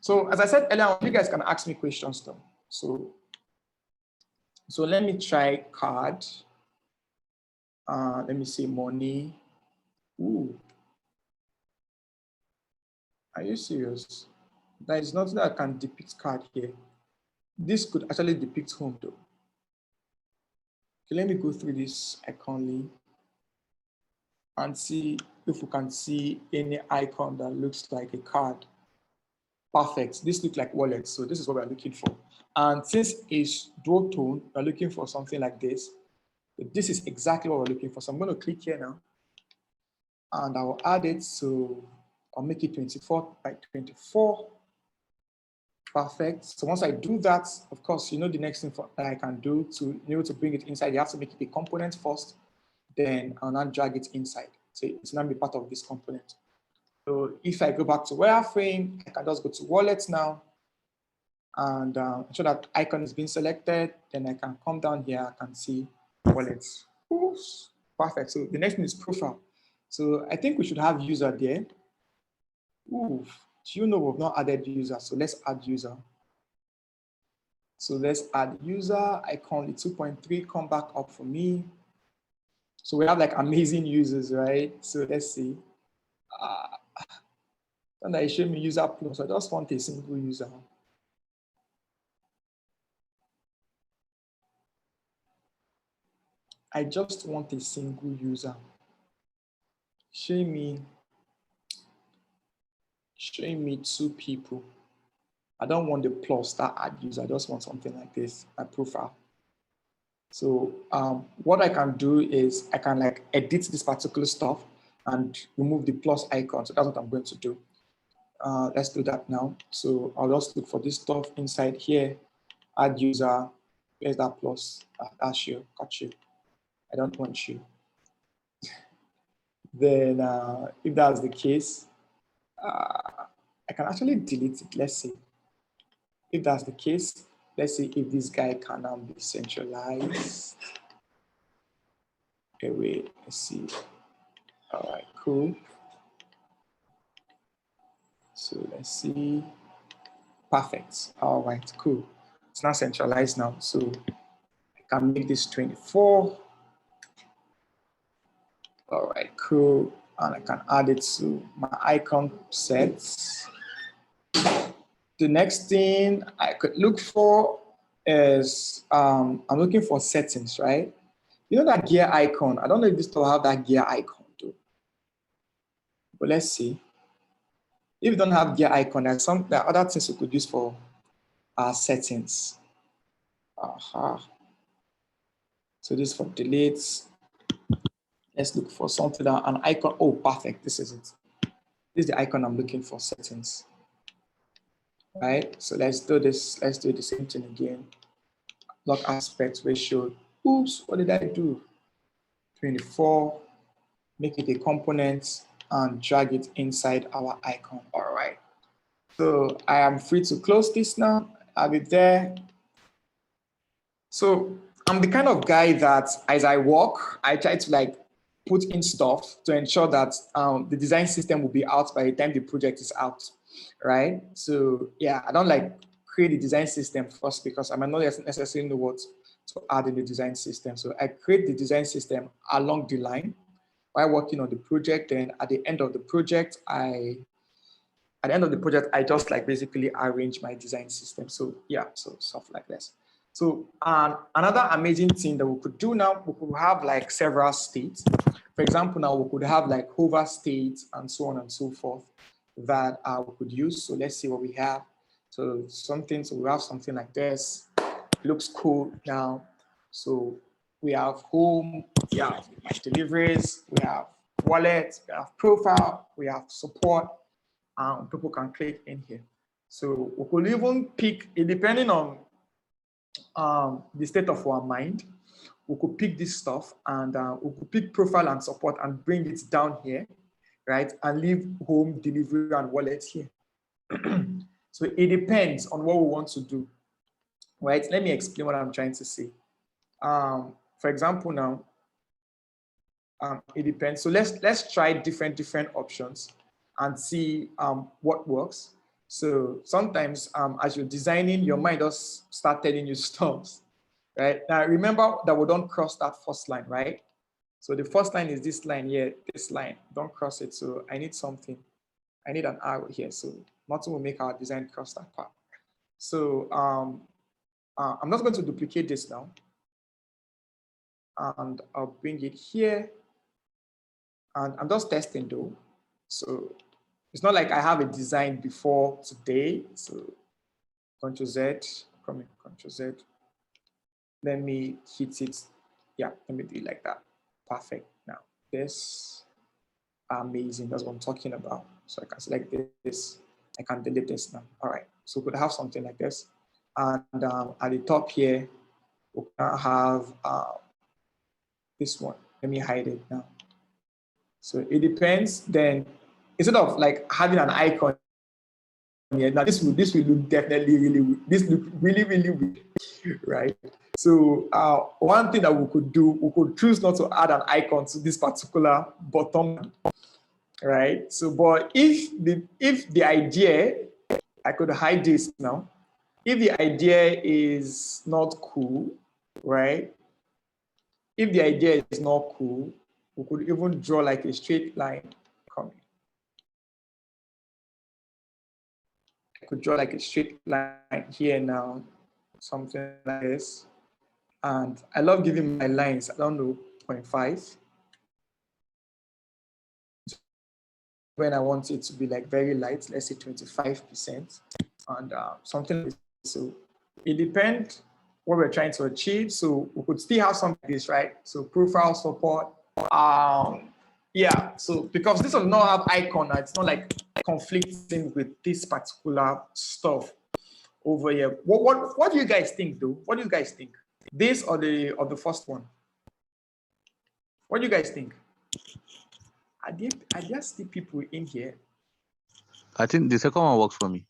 So as I said earlier, you guys can ask me questions though. So let me try card. Let me see money. Ooh. Are you serious? There is nothing that can depict card here. This could actually depict home though. Okay, let me go through this Iconly and see if we can see any icon that looks like a card. Perfect. This looks like wallet. So this is what we're looking for. And since it's dual tone, we're looking for something like this. This is exactly what we're looking for. So I'm going to click here now. And I will add it. So I'll make it 24 by 24. Perfect. So once I do that, of course, you know the next thing that I can do to be able to bring it inside, you have to make it a component first. Then I'll now drag it inside. So it's now be part of this component. So if I go back to wireframe, I can just go to wallet now and ensure that icon is being selected. Then I can come down here, I can see wallets. Oops, perfect. So the next one is profile. So I think we should have user there. Ooh, do you know we've not added user? So let's add user. So let's add user. Iconly 2.3, come back up for me. So we have like amazing users, right? So let's see. And I show me user plus. I just want a single user. I just want a single user. Show me 2 people. I don't want the plus that add user. I just want something like this, my profile. So what I can do is I can like edit this particular stuff and remove the plus icon. So that's what I'm going to do. Let's do that now. So I'll just look for this stuff inside here. Add user. Where's that plus? That's you. Got you. I don't want you. Then if that's the case, I can actually delete it. Let's see. If that's the case, let's see if this guy can now be centralized. Okay, wait, let's see. All right, cool. So let's see. Perfect. All right, cool. It's not centralized now. So I can make this 24. All right, cool. And I can add it to my icon sets. The next thing I could look for is, I'm looking for settings, right? You know that gear icon? I don't know if this will have that gear icon too. But let's see. If you don't have gear icon, there are other things we could use for our settings. So this is for delete. Let's look for something that an icon. Oh, perfect. This is it. This is the icon I'm looking for, settings. Right? So let's do this. Let's do the same thing again. Lock aspect ratio. Oops, what did I do? 24. Make it a component and drag it inside our icon. All right. So I am free to close this now. I'll be there. So I'm the kind of guy that as I work, I try to like put in stuff to ensure that the design system will be out by the time the project is out, right? So yeah, I don't like create the design system first because I might not necessarily know what to add in the design system. So I create the design system along the line while working on the project. And at the end of the project, I just like basically arrange my design system. So yeah, so stuff like this. So another amazing thing that we could do now, we could have like several states. For example, now we could have like hover states and so on and so forth that we could use. So let's see what we have. So we have something like this. It looks cool now. So we have home, we have my deliveries, we have wallet, we have profile, we have support. People can click in here. So we could even pick, depending on the state of our mind, we could pick this stuff and we could pick profile and support and bring it down here, right? And leave home, delivery, and wallet here. So it depends on what we want to do, right? Let me explain what I'm trying to say. For example, now, it depends. So let's try different options and see what works. So sometimes as you're designing, your mind does start telling you stuff, right? Now remember that we don't cross that first line, right? So the first line is this line here, this line, don't cross it. So I need something, I need an arrow here. So nothing will make our design cross that part. So I'm not going to duplicate this now. And I'll bring it here. And I'm just testing though. So it's not like I have a design before today. So Ctrl Z, Ctrl Z. Let me hit it. Yeah, let me do it like that. Perfect. Now this, amazing. That's what I'm talking about. So I can select this. I can delete this now. All right. So we could have something like this. And at the top here, we can have this one. Let me hide it now. So it depends. Then instead of like having an icon here, now this will look definitely really weird, right? So one thing that we could do, we could choose not to add an icon to this particular bottom, right? So, but if the idea, I could hide this now. If the idea is not cool, right? If the idea is not cool, we could even draw like a straight line coming. I could draw like a straight line here now, something like this. And I love giving my lines, I don't know, 0.5. When I want it to be like very light, let's say 25%, and something like this. So it depends what we're trying to achieve. So we could still have something like this, right? So profile support. Yeah, so because this does not have icon, it's not like conflicting with this particular stuff over here. What do you guys think though? What do you guys think? This or the first one? What do you guys think? Are there still people in here? I think the second one works for me.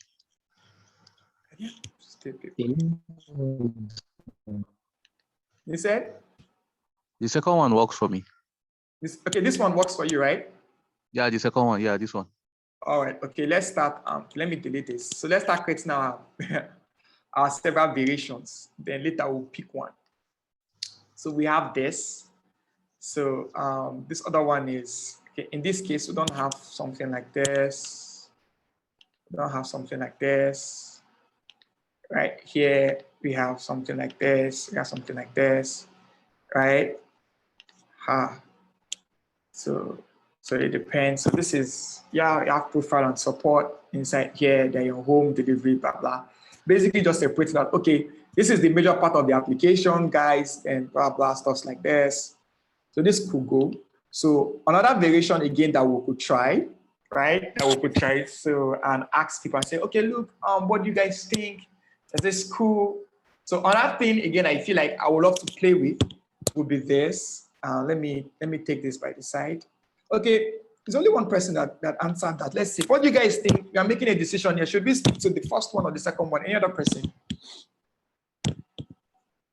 Are there still people? You said? The second one works for me. This one works for you, right? Yeah, the second one. Yeah, this one. All right. Okay, let's start. Let me delete this. So let's start creating our several variations. Then later we'll pick one. So we have this. So this other one is, okay, in this case, we don't have something like this. We don't have something like this. Right here, we have something like this. We have something like this, right? So it depends. So this is, yeah, you have profile and support inside here, then your home, delivery, blah, blah. Basically just separating out, okay, this is the major part of the application, guys, and blah, blah, stuff like this. So this could go. So another variation again that we could try, right? That we could try. So and ask people and say, okay, look, what do you guys think? Is this cool? So another thing again, I feel like I would love to play with would be this. Let me take this by the side. Okay, there's only one person that answered that. Let's see. What do you guys think? You are making a decision here. Should we stick to the first one or the second one? Any other person?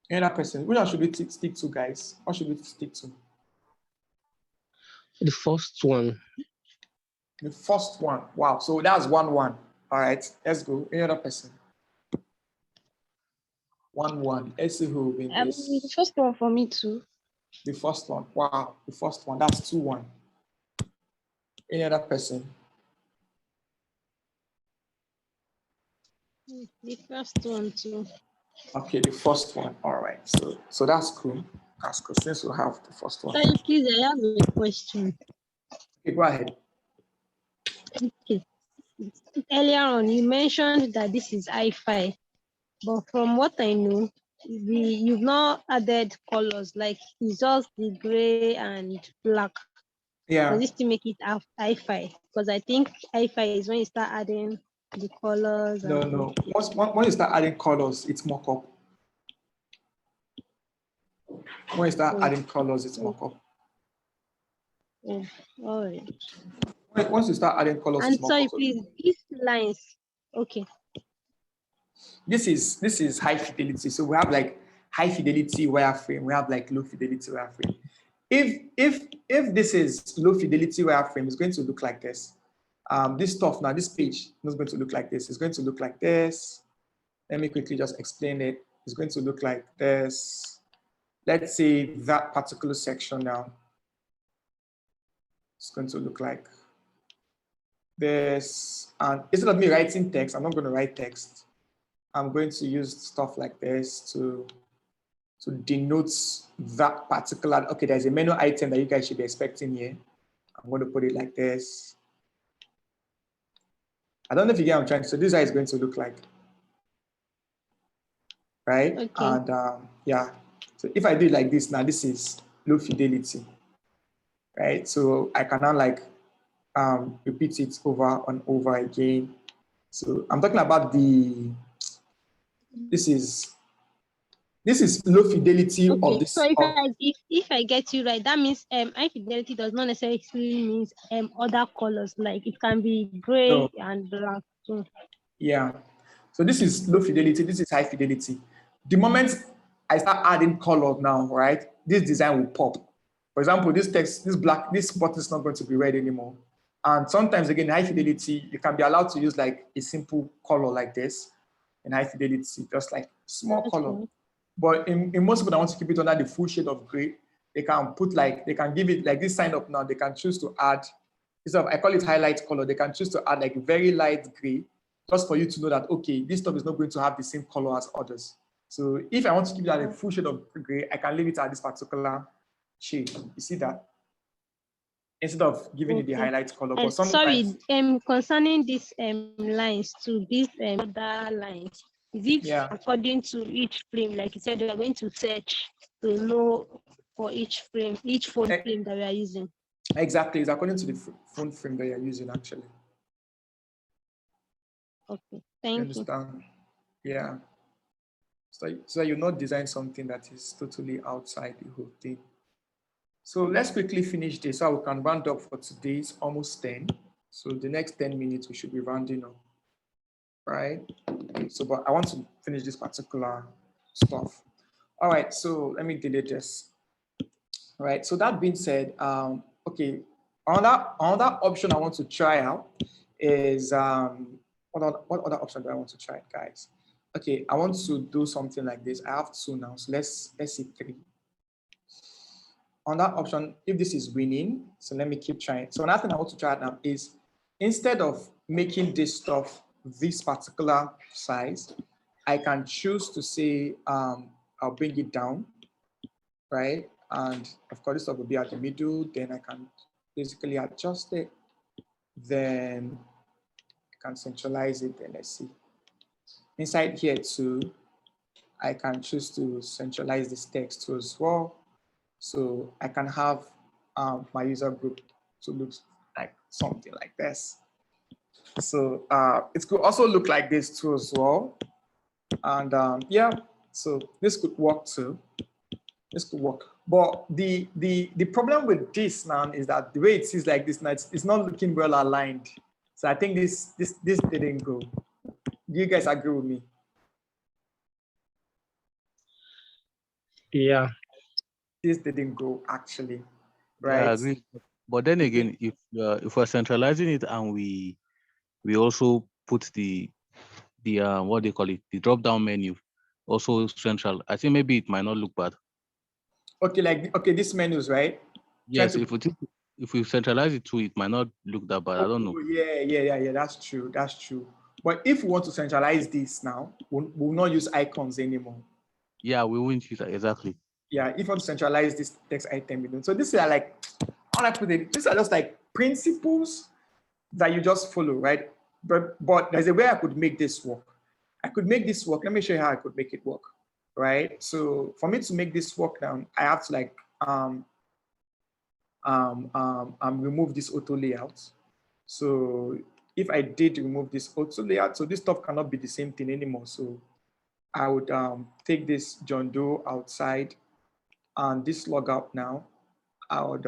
Any other person? Which one should we stick to, guys? What should we stick to? The first one. The first one. Wow. So that's 1-1. All right. Let's go. Any other person? 1-1. Let's see who will win this. The first one for me too. The first one. Wow. The first one. That's 2-1. Any other person? The first one too. Okay, the first one. All right. So that's cool. That's cool. Since we have the first one. Sorry, please, I have a question. Okay, go ahead. Okay. Earlier on, you mentioned that this is hi-fi, but from what I know, you've not added colors, like it's just the gray and black. Yeah. Does this still make it hi-fi? Because I think hi-fi is when you start adding the colors. No. Once you start adding colors, it's mock-up. When you start adding colors, it's mock-up. Oh, all right. Once you start adding colors, And it's mock-up. sorry, please, these lines. Okay. This is high fidelity. So we have like high fidelity wireframe. We have like low fidelity wireframe. If this is low fidelity wireframe, it's going to look like this. This stuff now, this page is not going to look like this. It's going to look like this. Let me quickly just explain it. It's going to look like this. Let's say that particular section now. It's going to look like this. And instead of me writing text, I'm not going to write text. I'm going to use stuff like this to denote that particular, okay, there's a menu item that you guys should be expecting here. I'm going to put it like this. I don't know if you get what I'm trying to say. So this is how it's going to look like. Right? Okay. And yeah, so if I do it like this now, this is low fidelity. Right? So I can now like repeat it over and over again. So I'm talking about this is low fidelity Okay. of this. So if I get you right, that means high fidelity does not necessarily means other colors, like it can be gray and black too. Yeah. So this is low fidelity, this is high fidelity. The moment I start adding color now, right, this design will pop. For example, this text, this button is not going to be red anymore. And sometimes again, high fidelity, you can be allowed to use like a simple color like this in high fidelity, just like small color. Cool. But in most people that want to keep it under the full shade of gray, they can put like, they can give it like this sign up now, they can choose to add, instead of, I call it highlight color, they can choose to add like very light gray, just for you to know that, okay, this stuff is not going to have the same color as others. So if I want to keep it at a full shade of gray, I can leave it at this particular shade. You see that? Instead of giving it the highlight color. But sometimes, sorry, concerning these lines to these other lines, is it according to each frame? Like you said, we are going to search to know for each frame, each phone frame that we are using. Exactly, it's according to the phone frame that you're using actually. Okay, thank you. Understand? Yeah. So you'll not design something that is totally outside the whole thing. So let's quickly finish this so we can round up for today. It's almost 10. So the next 10 minutes we should be rounding up, right? So, but I want to finish this particular stuff. All right, so let me delete this. All right, so that being said, okay, another option I want to try out is, what other option do I want to try, guys? Okay, I want to do something like this. I have 2 now, so let's see 3. On that option, if this is winning, so let me keep trying. So another thing I want to try now is, instead of making this stuff this particular size, I can choose to say, I'll bring it down, right? And of course, this stuff will be at the middle. Then I can basically adjust it. Then I can centralize it. Then let's see. Inside here too, I can choose to centralize this text too as well. So I can have my user group to look like something like this. So it could also look like this too as well. And yeah, so this could work too. This could work. But the problem with this now is that the way it is like this now, it's not looking well aligned. So I think this didn't go. Do you guys agree with me? Yeah. This didn't go actually, Yeah, right? I agree. But then again, if we're centralizing it and we also put the what they call it, the drop down menu also central, I think maybe it might not look bad. Okay, like okay, this menus, right? Yes, if we centralize it too, it might not look that bad. I don't know. Yeah. That's true. That's true. But if we want to centralize this now, we'll not use icons anymore. Yeah, we won't use that exactly. Yeah, if you want to centralize this text item, you know. So these are like, how do I put it? These are just like principles that you just follow, right? But there's a way I could make this work. I could make this work. Let me show you how I could make it work, right? So for me to make this work now, I have to like remove this auto layout. So if I did remove this auto layout, so this stuff cannot be the same thing anymore. So I would take this John Doe outside and this logout now. I would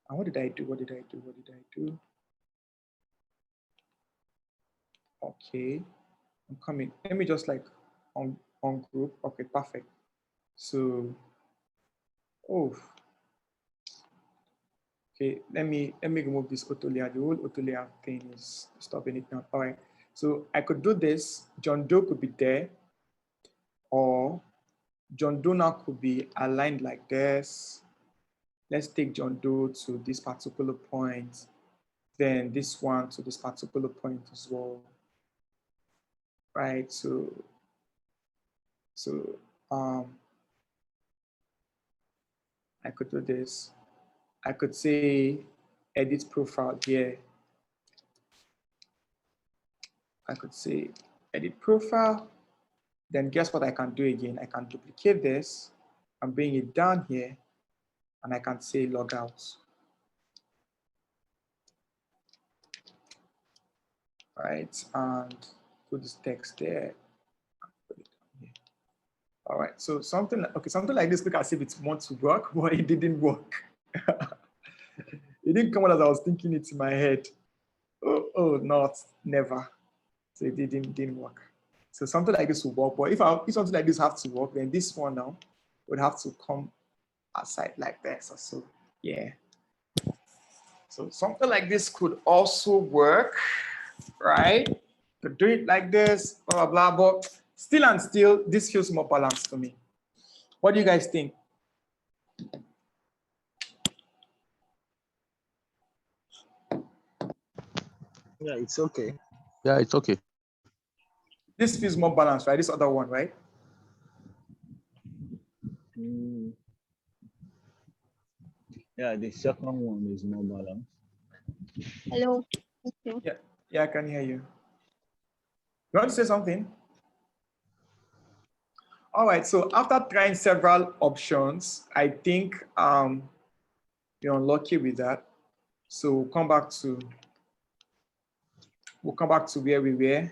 what did I do? Okay, I'm coming. Let me just like on group. Okay, perfect. So okay, let me remove this auto layer. The whole auto layer thing is stopping it now. All right. So I could do this. John Doe could be there, or John Doe now could be aligned like this. Let's take John Doe to this particular point, then this one to this particular point as well. Right. So I could do this. I could say edit profile here. I could say edit profile. Then guess what I can do again? I can duplicate this and bring it down here, and I can say logout. Right, and put this text there. Put it down here. All right, so something like this look as if it wants to work, but it didn't work. It didn't come out as I was thinking it in my head. Oh, not never. So it didn't work. So something like this will work, but if something like this has to work, then this one now would have to come outside like this or so. Yeah. So something like this could also work, right? Could do it like this, blah, blah, blah, but still, this feels more balanced to me. What do you guys think? Yeah, it's okay. Yeah, it's okay. This feels more balanced, right? This other one, right? Yeah, the second one is more balanced. Hello. Okay. Yeah, I can hear you. You want to say something? All right, so after trying several options, I think you're unlucky with that. So we'll come back to where we were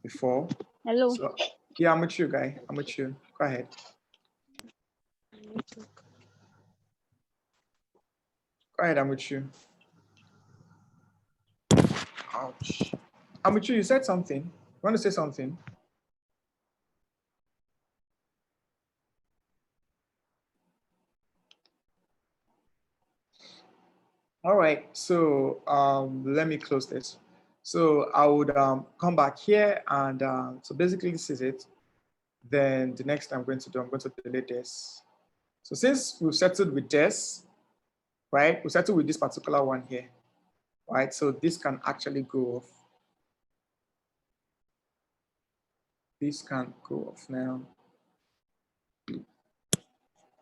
before. Hello. So yeah, I'm with you, guy. I'm with you. Go ahead. Go ahead, I'm with you. Ouch. I'm with you. You said something. You want to say something? All right, so let me close this. So I would come back here and so basically this is it. Then the next I'm going to delete this. So since we've settled with this, right? We settled with this particular one here, right? So this can actually go off. This can go off now.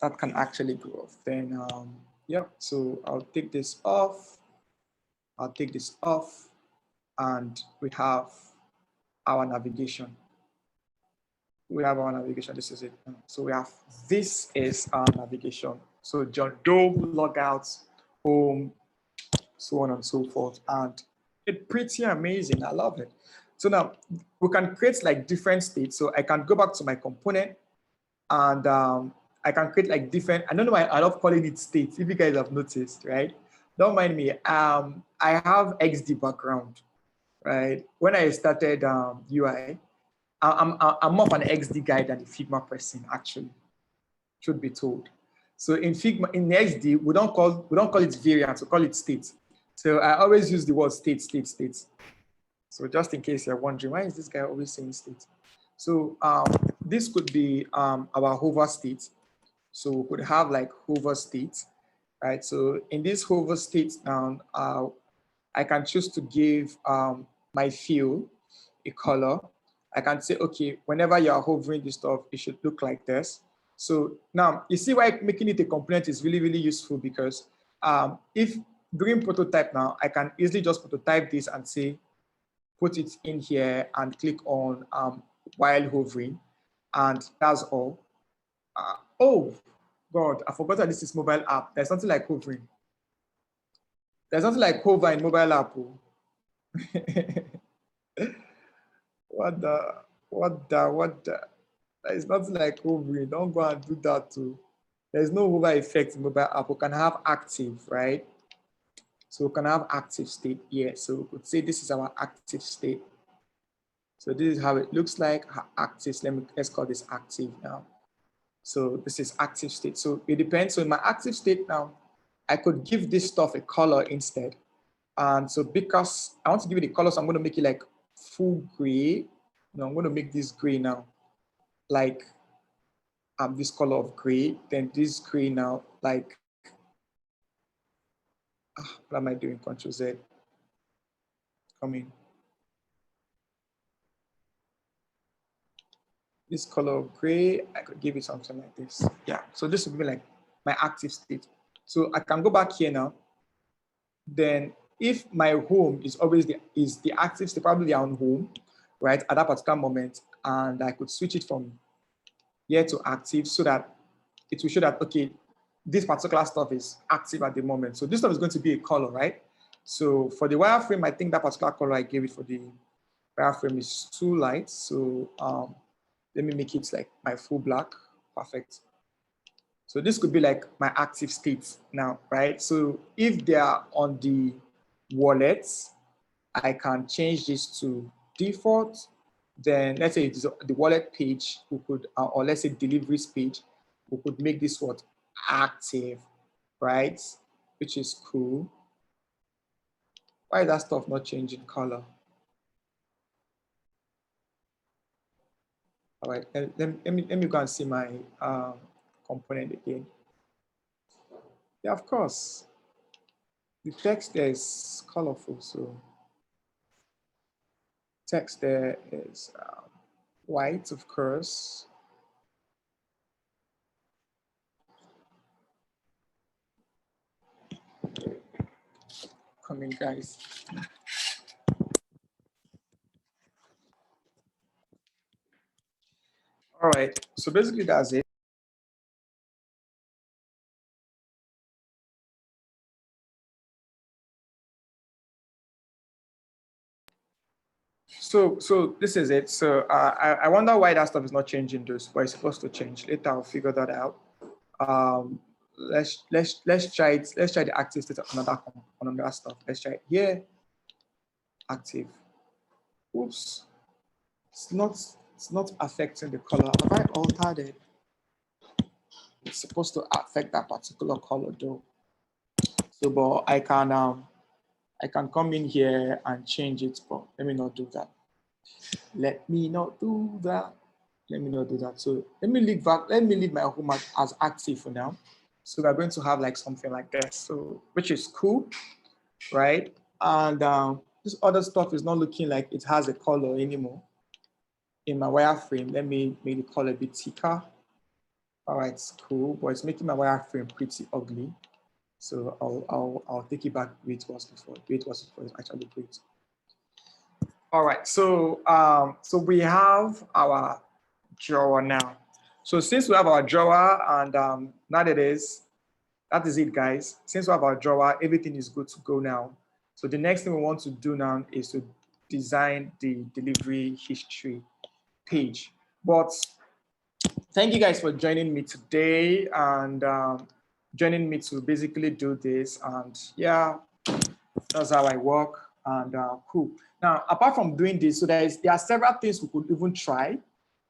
That can actually go off. Then yeah, so I'll take this off. I'll take this off, and we have our navigation. we have our navigation. This is it. So we have, this is our navigation. So John Doe, logouts, home, so on and so forth. And it's pretty amazing. I love it. So now we can create like different states. So I can go back to my component and I can create like different, I don't know why I love calling it states, if you guys have noticed, right? Don't mind me. I have XD background, right? When I started UI, I'm more of an XD guy than a Figma person, actually, should be told. So in Figma, in XD, we don't call it variants, we call it states. So I always use the word state. So just in case you're wondering, why is this guy always saying state? So this could be our hover state. So we could have like hover state, right? So in this hover state now, I can choose to give my field a color. I can say, okay, whenever you're hovering this stuff, it should look like this. So now you see why making it a component is really, really useful, because if doing prototype now, I can easily just prototype this and say, put it in here and click on while hovering, and that's all. Oh God, I forgot that this is mobile app. There's something like hovering. There's something like hover in mobile app. Oh. What the? There's nothing like hovering. Don't go and do that too. There's no hover effect in mobile app. We can have active, right? So we can have active state here. So we could say this is our active state. So this is how it looks like, active. Let's call this active now. So this is active state. So it depends. So in my active state now, I could give this stuff a color instead. And so because I want to give it a color, so I'm going to make it like full gray. No, I'm going to make this gray now, like this color of gray. Then this gray now, like, what am I doing? Control Z. Come in. This color of gray, I could give it something like this. Yeah, so this would be like my active state. So I can go back here now. Then if my home is always the active state, probably on home, right, at that particular moment, and I could switch it from here to active so that it will show that, okay, this particular stuff is active at the moment. So this stuff is going to be a color, right? So for the wireframe, I think that particular color I gave it for the wireframe is too light. So let me make it like my full black. Perfect. So this could be like my active state now, right? So if they are on the wallets, I can change this to default. Then let's say it's the wallet page, we could, or let's say deliveries page, we could make this what? Active, right? Which is cool. Why is that stuff not changing color? All right, let me go and see my component again. Yeah, of course. The text there is colorful, so text there is white, of course. Come in, guys. All right, so basically that's it. So this is it. So I wonder why that stuff is not changing those, but it's supposed to change. Later I'll figure that out. Let's try it. Let's try the active state on another stuff. Let's try it here. Active. Oops. It's not affecting the color. Have I altered it? It's supposed to affect that particular color though. So, but I can come in here and change it, but let me not do that. Let me not do that. Let me not do that. So let me leave my home as active for now. So we're going to have like something like this. So which is cool, right? And this other stuff is not looking like it has a color anymore. In my wireframe, let me make the color a bit thicker. All right, it's cool, but it's making my wireframe pretty ugly. So I'll take it back where it was before. Where it was before is actually great. All right, so so we have our drawer now. So since we have our drawer and that is it, guys. Since we have our drawer, everything is good to go now. So the next thing we want to do now is to design the delivery history page. But thank you guys for joining me today and joining me to basically do this. And yeah, that's how I work. And cool. Now, apart from doing this, so there are several things we could even try.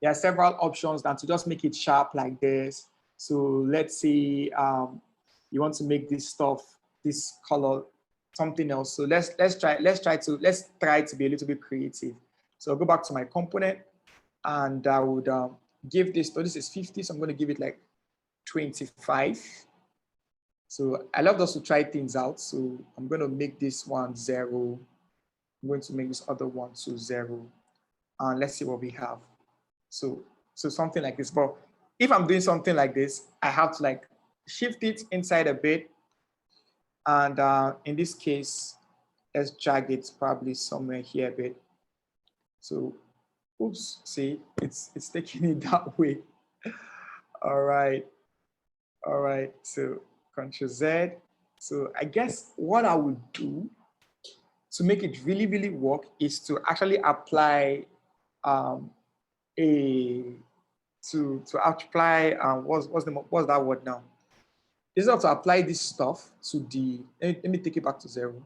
There are several options that to just make it sharp like this. So let's say you want to make this stuff, this color, something else. So let's try to be a little bit creative. So I'll go back to my component and I would give this, so this is 50, so I'm going to give it like 25. So I love us to try things out. So I'm going to make this one 0. I'm going to make this other one 0. And let's see what we have. So something like this. But if I'm doing something like this, I have to like shift it inside a bit. And in this case, let's drag it probably somewhere here a bit. So, oops, see, it's taking it that way. All right. So Ctrl Z. So I guess what I would do to make it really, really work is to actually apply what's that word now? Is to apply this stuff to the, let me take it back to 0.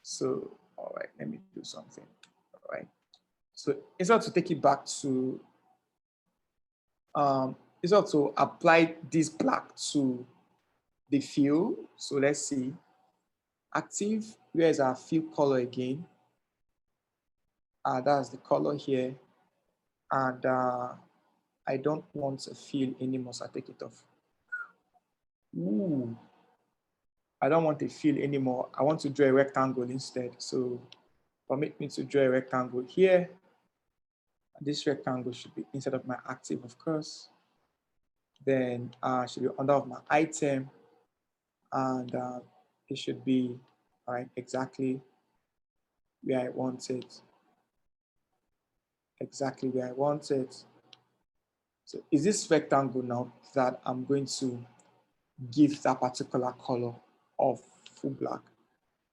So, all right, let me do something. All right. So instead to take it back to, instead to apply this black to the fill. So let's see, active, where is our fill color again? That's the color here. And I don't want a fill anymore, so I take it off. Ooh, I don't want a fill anymore. I want to draw a rectangle instead. So permit me to draw a rectangle here. This rectangle should be inside of my active, of course. Then should be under of my item. And it should be, all right, exactly where I want it. Exactly where I want it. So is this rectangle now that I'm going to give that particular color of full black?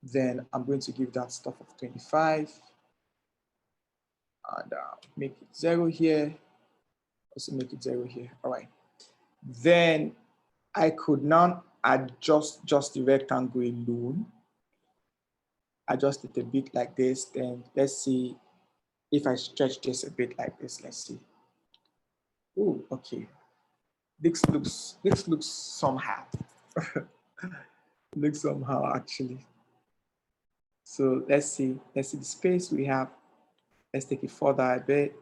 Then I'm going to give that stuff of 25 and make it 0 here. Also make it 0 here. All right. Then I could now adjust just the rectangle alone. Adjust it a bit like this. Then let's see if I stretch this a bit like this. Let's see. Oh, okay. This looks somehow. Looks somehow actually. So let's see the space we have. Let's take it further a bit.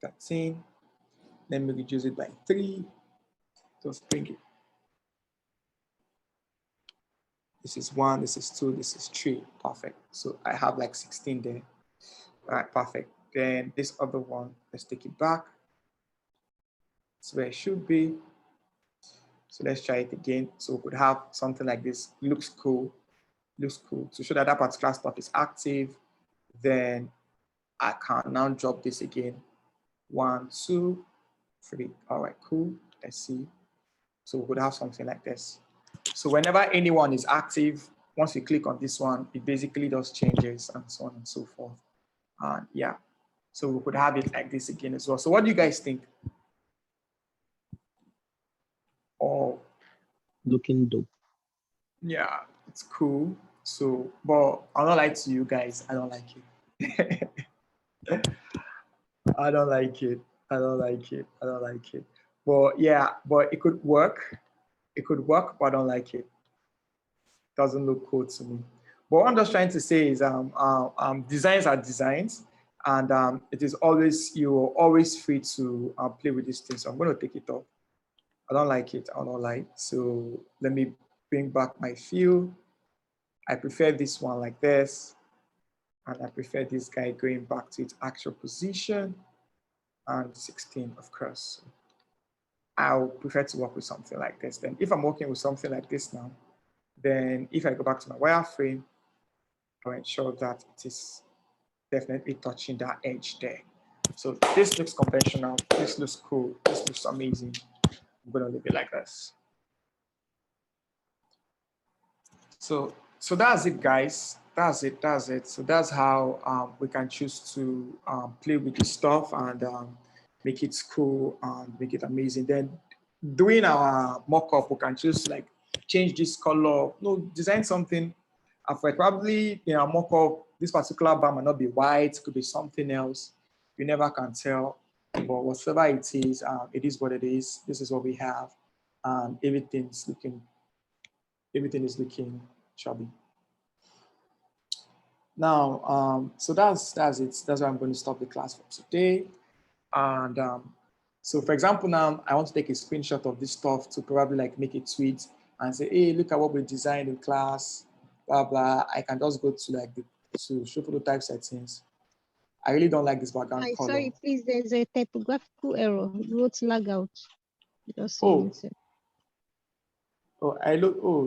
13. Let me reduce it by 3. Just bring it. This is 1, this is 2, this is 3. Perfect. So I have like 16 there. All right, perfect. Then this other one, let's take it back. That's where it should be. So let's try it again. So we could have something like this. Looks cool. Looks cool. To show that that particular stuff is active, then I can now drop this again. 1, 2, 3. All right, cool. Let's see. So we could have something like this. So whenever anyone is active, once we click on this one, it basically does changes and so on and so forth. And yeah, so we could have it like this again as well. So what do you guys think? Oh, Looking dope. yeah, it's cool. So, but I'll not lie to you guys, I don't like it. I don't like it. I don't like it. I don't like it. But yeah, but it could work. It could work, but I don't like it. Doesn't look cool to me. But what I'm just trying to say is designs are designs, and it is always, you're always free to play with these things. So I'm going to take it off. I don't like it. I don't like. So let me bring back my fill. I prefer this one like this. And I prefer this guy going back to its actual position. And 16, of course. I'll prefer to work with something like this. Then if I'm working with something like this now, then if I go back to my wireframe, I'll ensure that it is definitely touching that edge there. So this looks conventional. This looks cool. This looks amazing. I'm gonna leave it like this. So that's it, guys. That's it. So that's how we can choose to play with this stuff and make it cool and make it amazing. Then doing our mock-up, we can just like change this color, design something. For probably in our mock-up, this particular bar might not be white, it could be something else. You never can tell. But whatever it is what it is. This is what we have. Everything is looking chubby. Now, so that's it. That's why I'm going to stop the class for today. And so, for example, now I want to take a screenshot of this stuff to probably like make a tweet and say, hey, look at what we designed in class, blah, blah. I can just go to like to show prototype settings. I really don't like this background color. Sorry, please, there's a typographical error. You wrote logout. Just Oh. saying.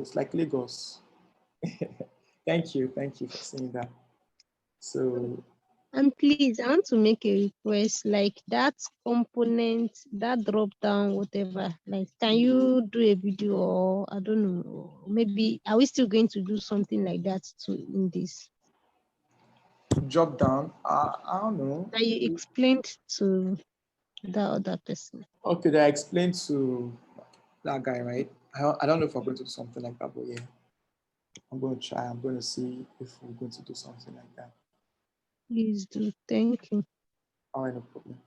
It's like Lagos. Thank you for saying that. So, and please, I want to make a request, like that component, that drop down, whatever. Like, can you do a video, or I don't know, maybe are we still going to do something like that too in this? Drop down. I don't know. That you explained to the other person. Okay, that I explained to that guy, right? I don't know if we're going to do something like that, but yeah, I'm going to try. I'm going to see if we're going to do something like that. Please do. Thank you. All right, no problem.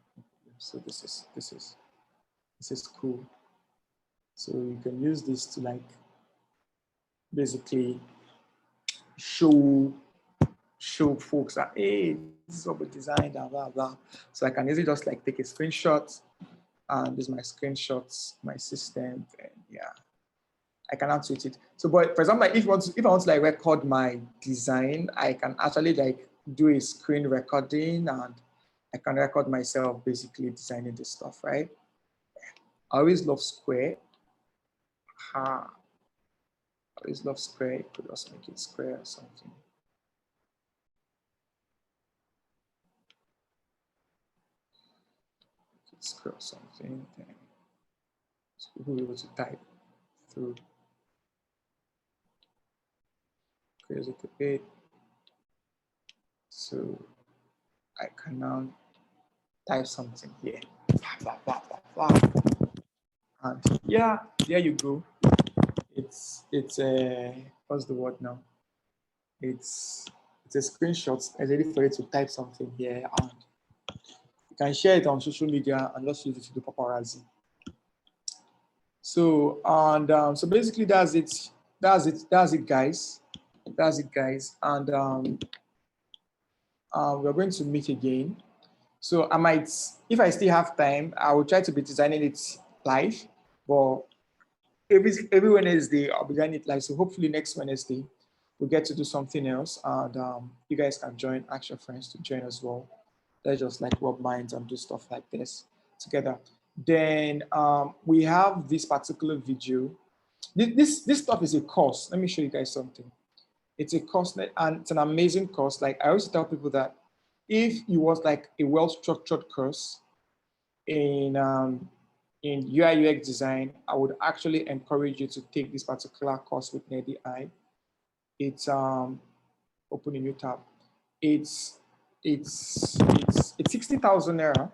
So this is cool. So you can use this to like basically show folks that, hey, this is what we designed, blah, blah, blah. So I can easily just like take a screenshot, and this is my screenshots, my system, and yeah, I can add to it. So, but for example, if I want to like record my design, I can actually like do a screen recording, and I can record myself basically designing this stuff, right? I always love square. I always love square. You could just make it square or something. Square or something. Then so we'll be able to type through. Create it a bit. So I can now type something here. Blah, blah, blah, blah. And yeah, there you go. It's what's the word now? It's a screenshot. It's ready for you to type something here, and you can share it on social media and just use it to do paparazzi. So so basically that's it. That's it, guys. And we're going to meet again. So I might, if I still have time, I will try to be designing it live. But every Wednesday, I'll be designing it live. So hopefully next Wednesday, we'll get to do something else. And you guys can ask your friends to join as well. Let's just like rub minds and do stuff like this together. Then we have this particular video. This stuff is a course. Let me show you guys something. It's a course, and it's an amazing course. Like I always tell people that if you want like a well-structured course in UI UX design, I would actually encourage you to take this particular course with Nav Item. It's open a new tab. It's 60,000 naira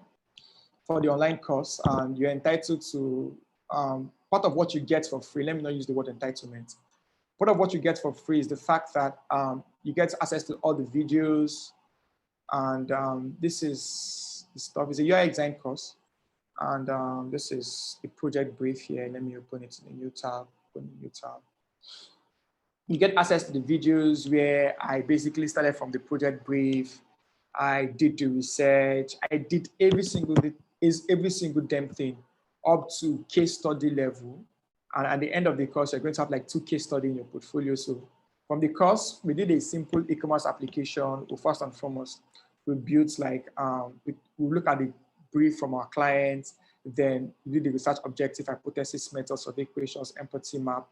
for the online course, and you're entitled to part of what you get for free. Let me not use the word entitlement. Part of what you get for free is the fact that you get access to all the videos, and this is the stuff. It's a UI design course, and this is the project brief here. Let me open it in a new tab. Open a new tab. You get access to the videos where I basically started from the project brief. I did the research. I did every single damn thing up to case study level. And at the end of the course, you're going to have like 2 case studies in your portfolio. So from the course, we did a simple e-commerce application. Well, first and foremost, we built like, we look at the brief from our clients. Then we did the research objective, hypothesis, method, survey equations, empathy map,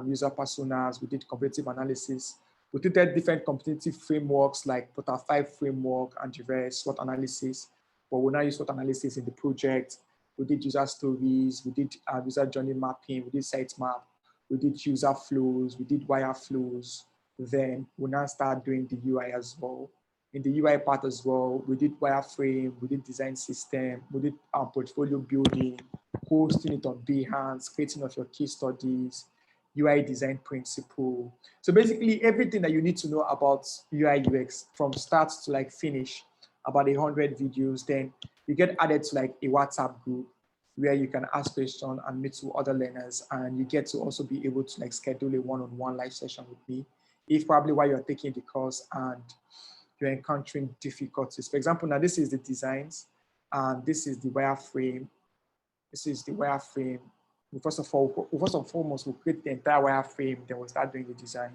user personas. We did competitive analysis. We did different competitive frameworks like Portal 5 framework and diverse SWOT analysis. but we'll now use SWOT analysis in the project. We did user stories, we did user journey mapping, we did sitemap, we did user flows, we did wire flows. Then we'll now start doing the UI as well. In the UI part as well, we did wireframe, we did design system, we did our portfolio building, hosting it on Behance, creating of your case studies, UI design principle. So basically everything that you need to know about UI UX from start to like finish, about 100 videos, then you get added to like a WhatsApp group where you can ask questions and meet with other learners, and you get to also be able to like schedule a one-on-one live session with me if probably while you're taking the course and you're encountering difficulties. For example, now this is the designs and this is the wireframe. This is the wireframe. First of foremost, we'll create the entire wireframe, then we'll start doing the design.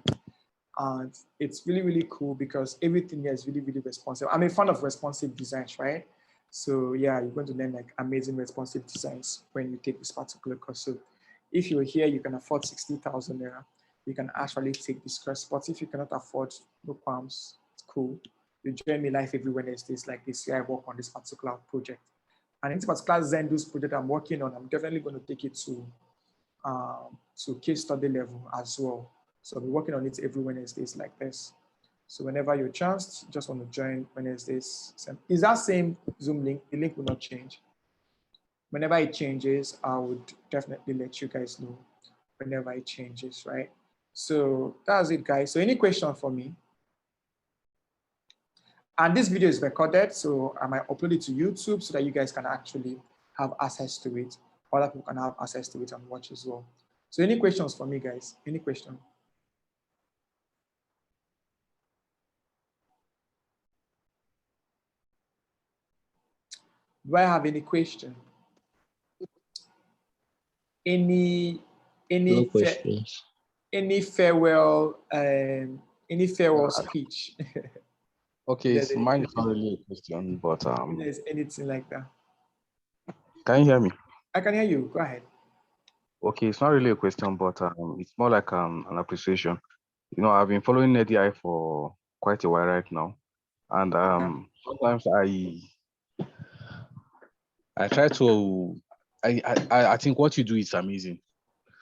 And it's really, really cool because everything here is really, really responsive. I'm a fan of responsive designs, right? So yeah, you're going to learn like amazing responsive designs when you take this particular course. So if you're here, you can afford 60,000 naira. You can actually take this course, but if you cannot afford, no qualms, it's cool. You join me live every Wednesdays like this year. I work on this particular project. And in this particular Zendos project I'm working on, I'm definitely going to take it to case study level as well. So I'll be working on it every Wednesdays like this. So whenever you're chanced, just want to join Wednesdays. Is that same Zoom link? The link will not change. Whenever it changes, I would definitely let you guys know whenever it changes, right? So that's it, guys. So any question for me? And this video is recorded, so I might upload it to YouTube so that you guys can actually have access to it. Other people can have access to it and watch as well. So any questions for me, guys? Any question? Do I have any question? Any No questions. Any farewell speech? Okay, so mine is not really a question, but If there's anything like that. can you hear me? I can hear you. Go ahead. Okay, it's not really a question, but it's more like an appreciation. You know, I've been following NEDI for quite a while right now, and sometimes I try to I think what you do is amazing.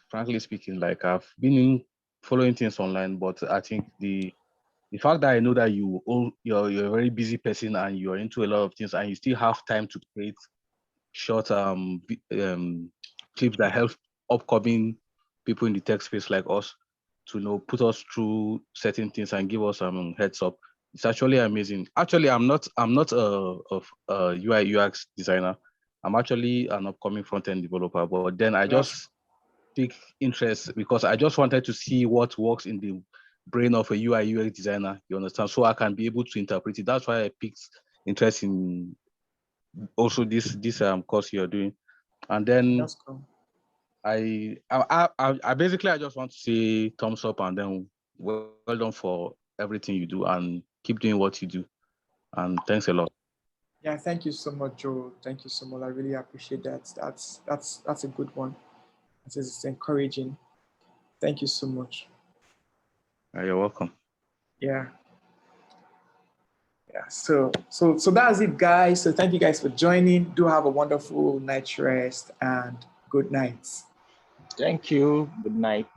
Frankly speaking, like I've been following things online, but I think the fact that I know that you're a very busy person and you're into a lot of things and you still have time to create short clips that help upcoming people in the tech space like us to put us through certain things and give us some heads up. It's actually amazing. Actually, I'm not a UI UX designer. I'm actually an upcoming front-end developer, but then I just take interest because I just wanted to see what works in the brain of a UI UX designer, you understand? So I can be able to interpret it. That's why I picked interest in also this course you're doing. And then That's cool. I basically I just want to say thumbs up and then well done for everything you do and keep doing what you do. And thanks a lot. Yeah, thank you so much, Joe. Thank you so much. I really appreciate that. That's a good one. It's encouraging. Thank you so much. You're welcome. Yeah. Yeah. So that's it, guys. So thank you guys for joining. Do have a wonderful night rest and good night. Thank you. Good night.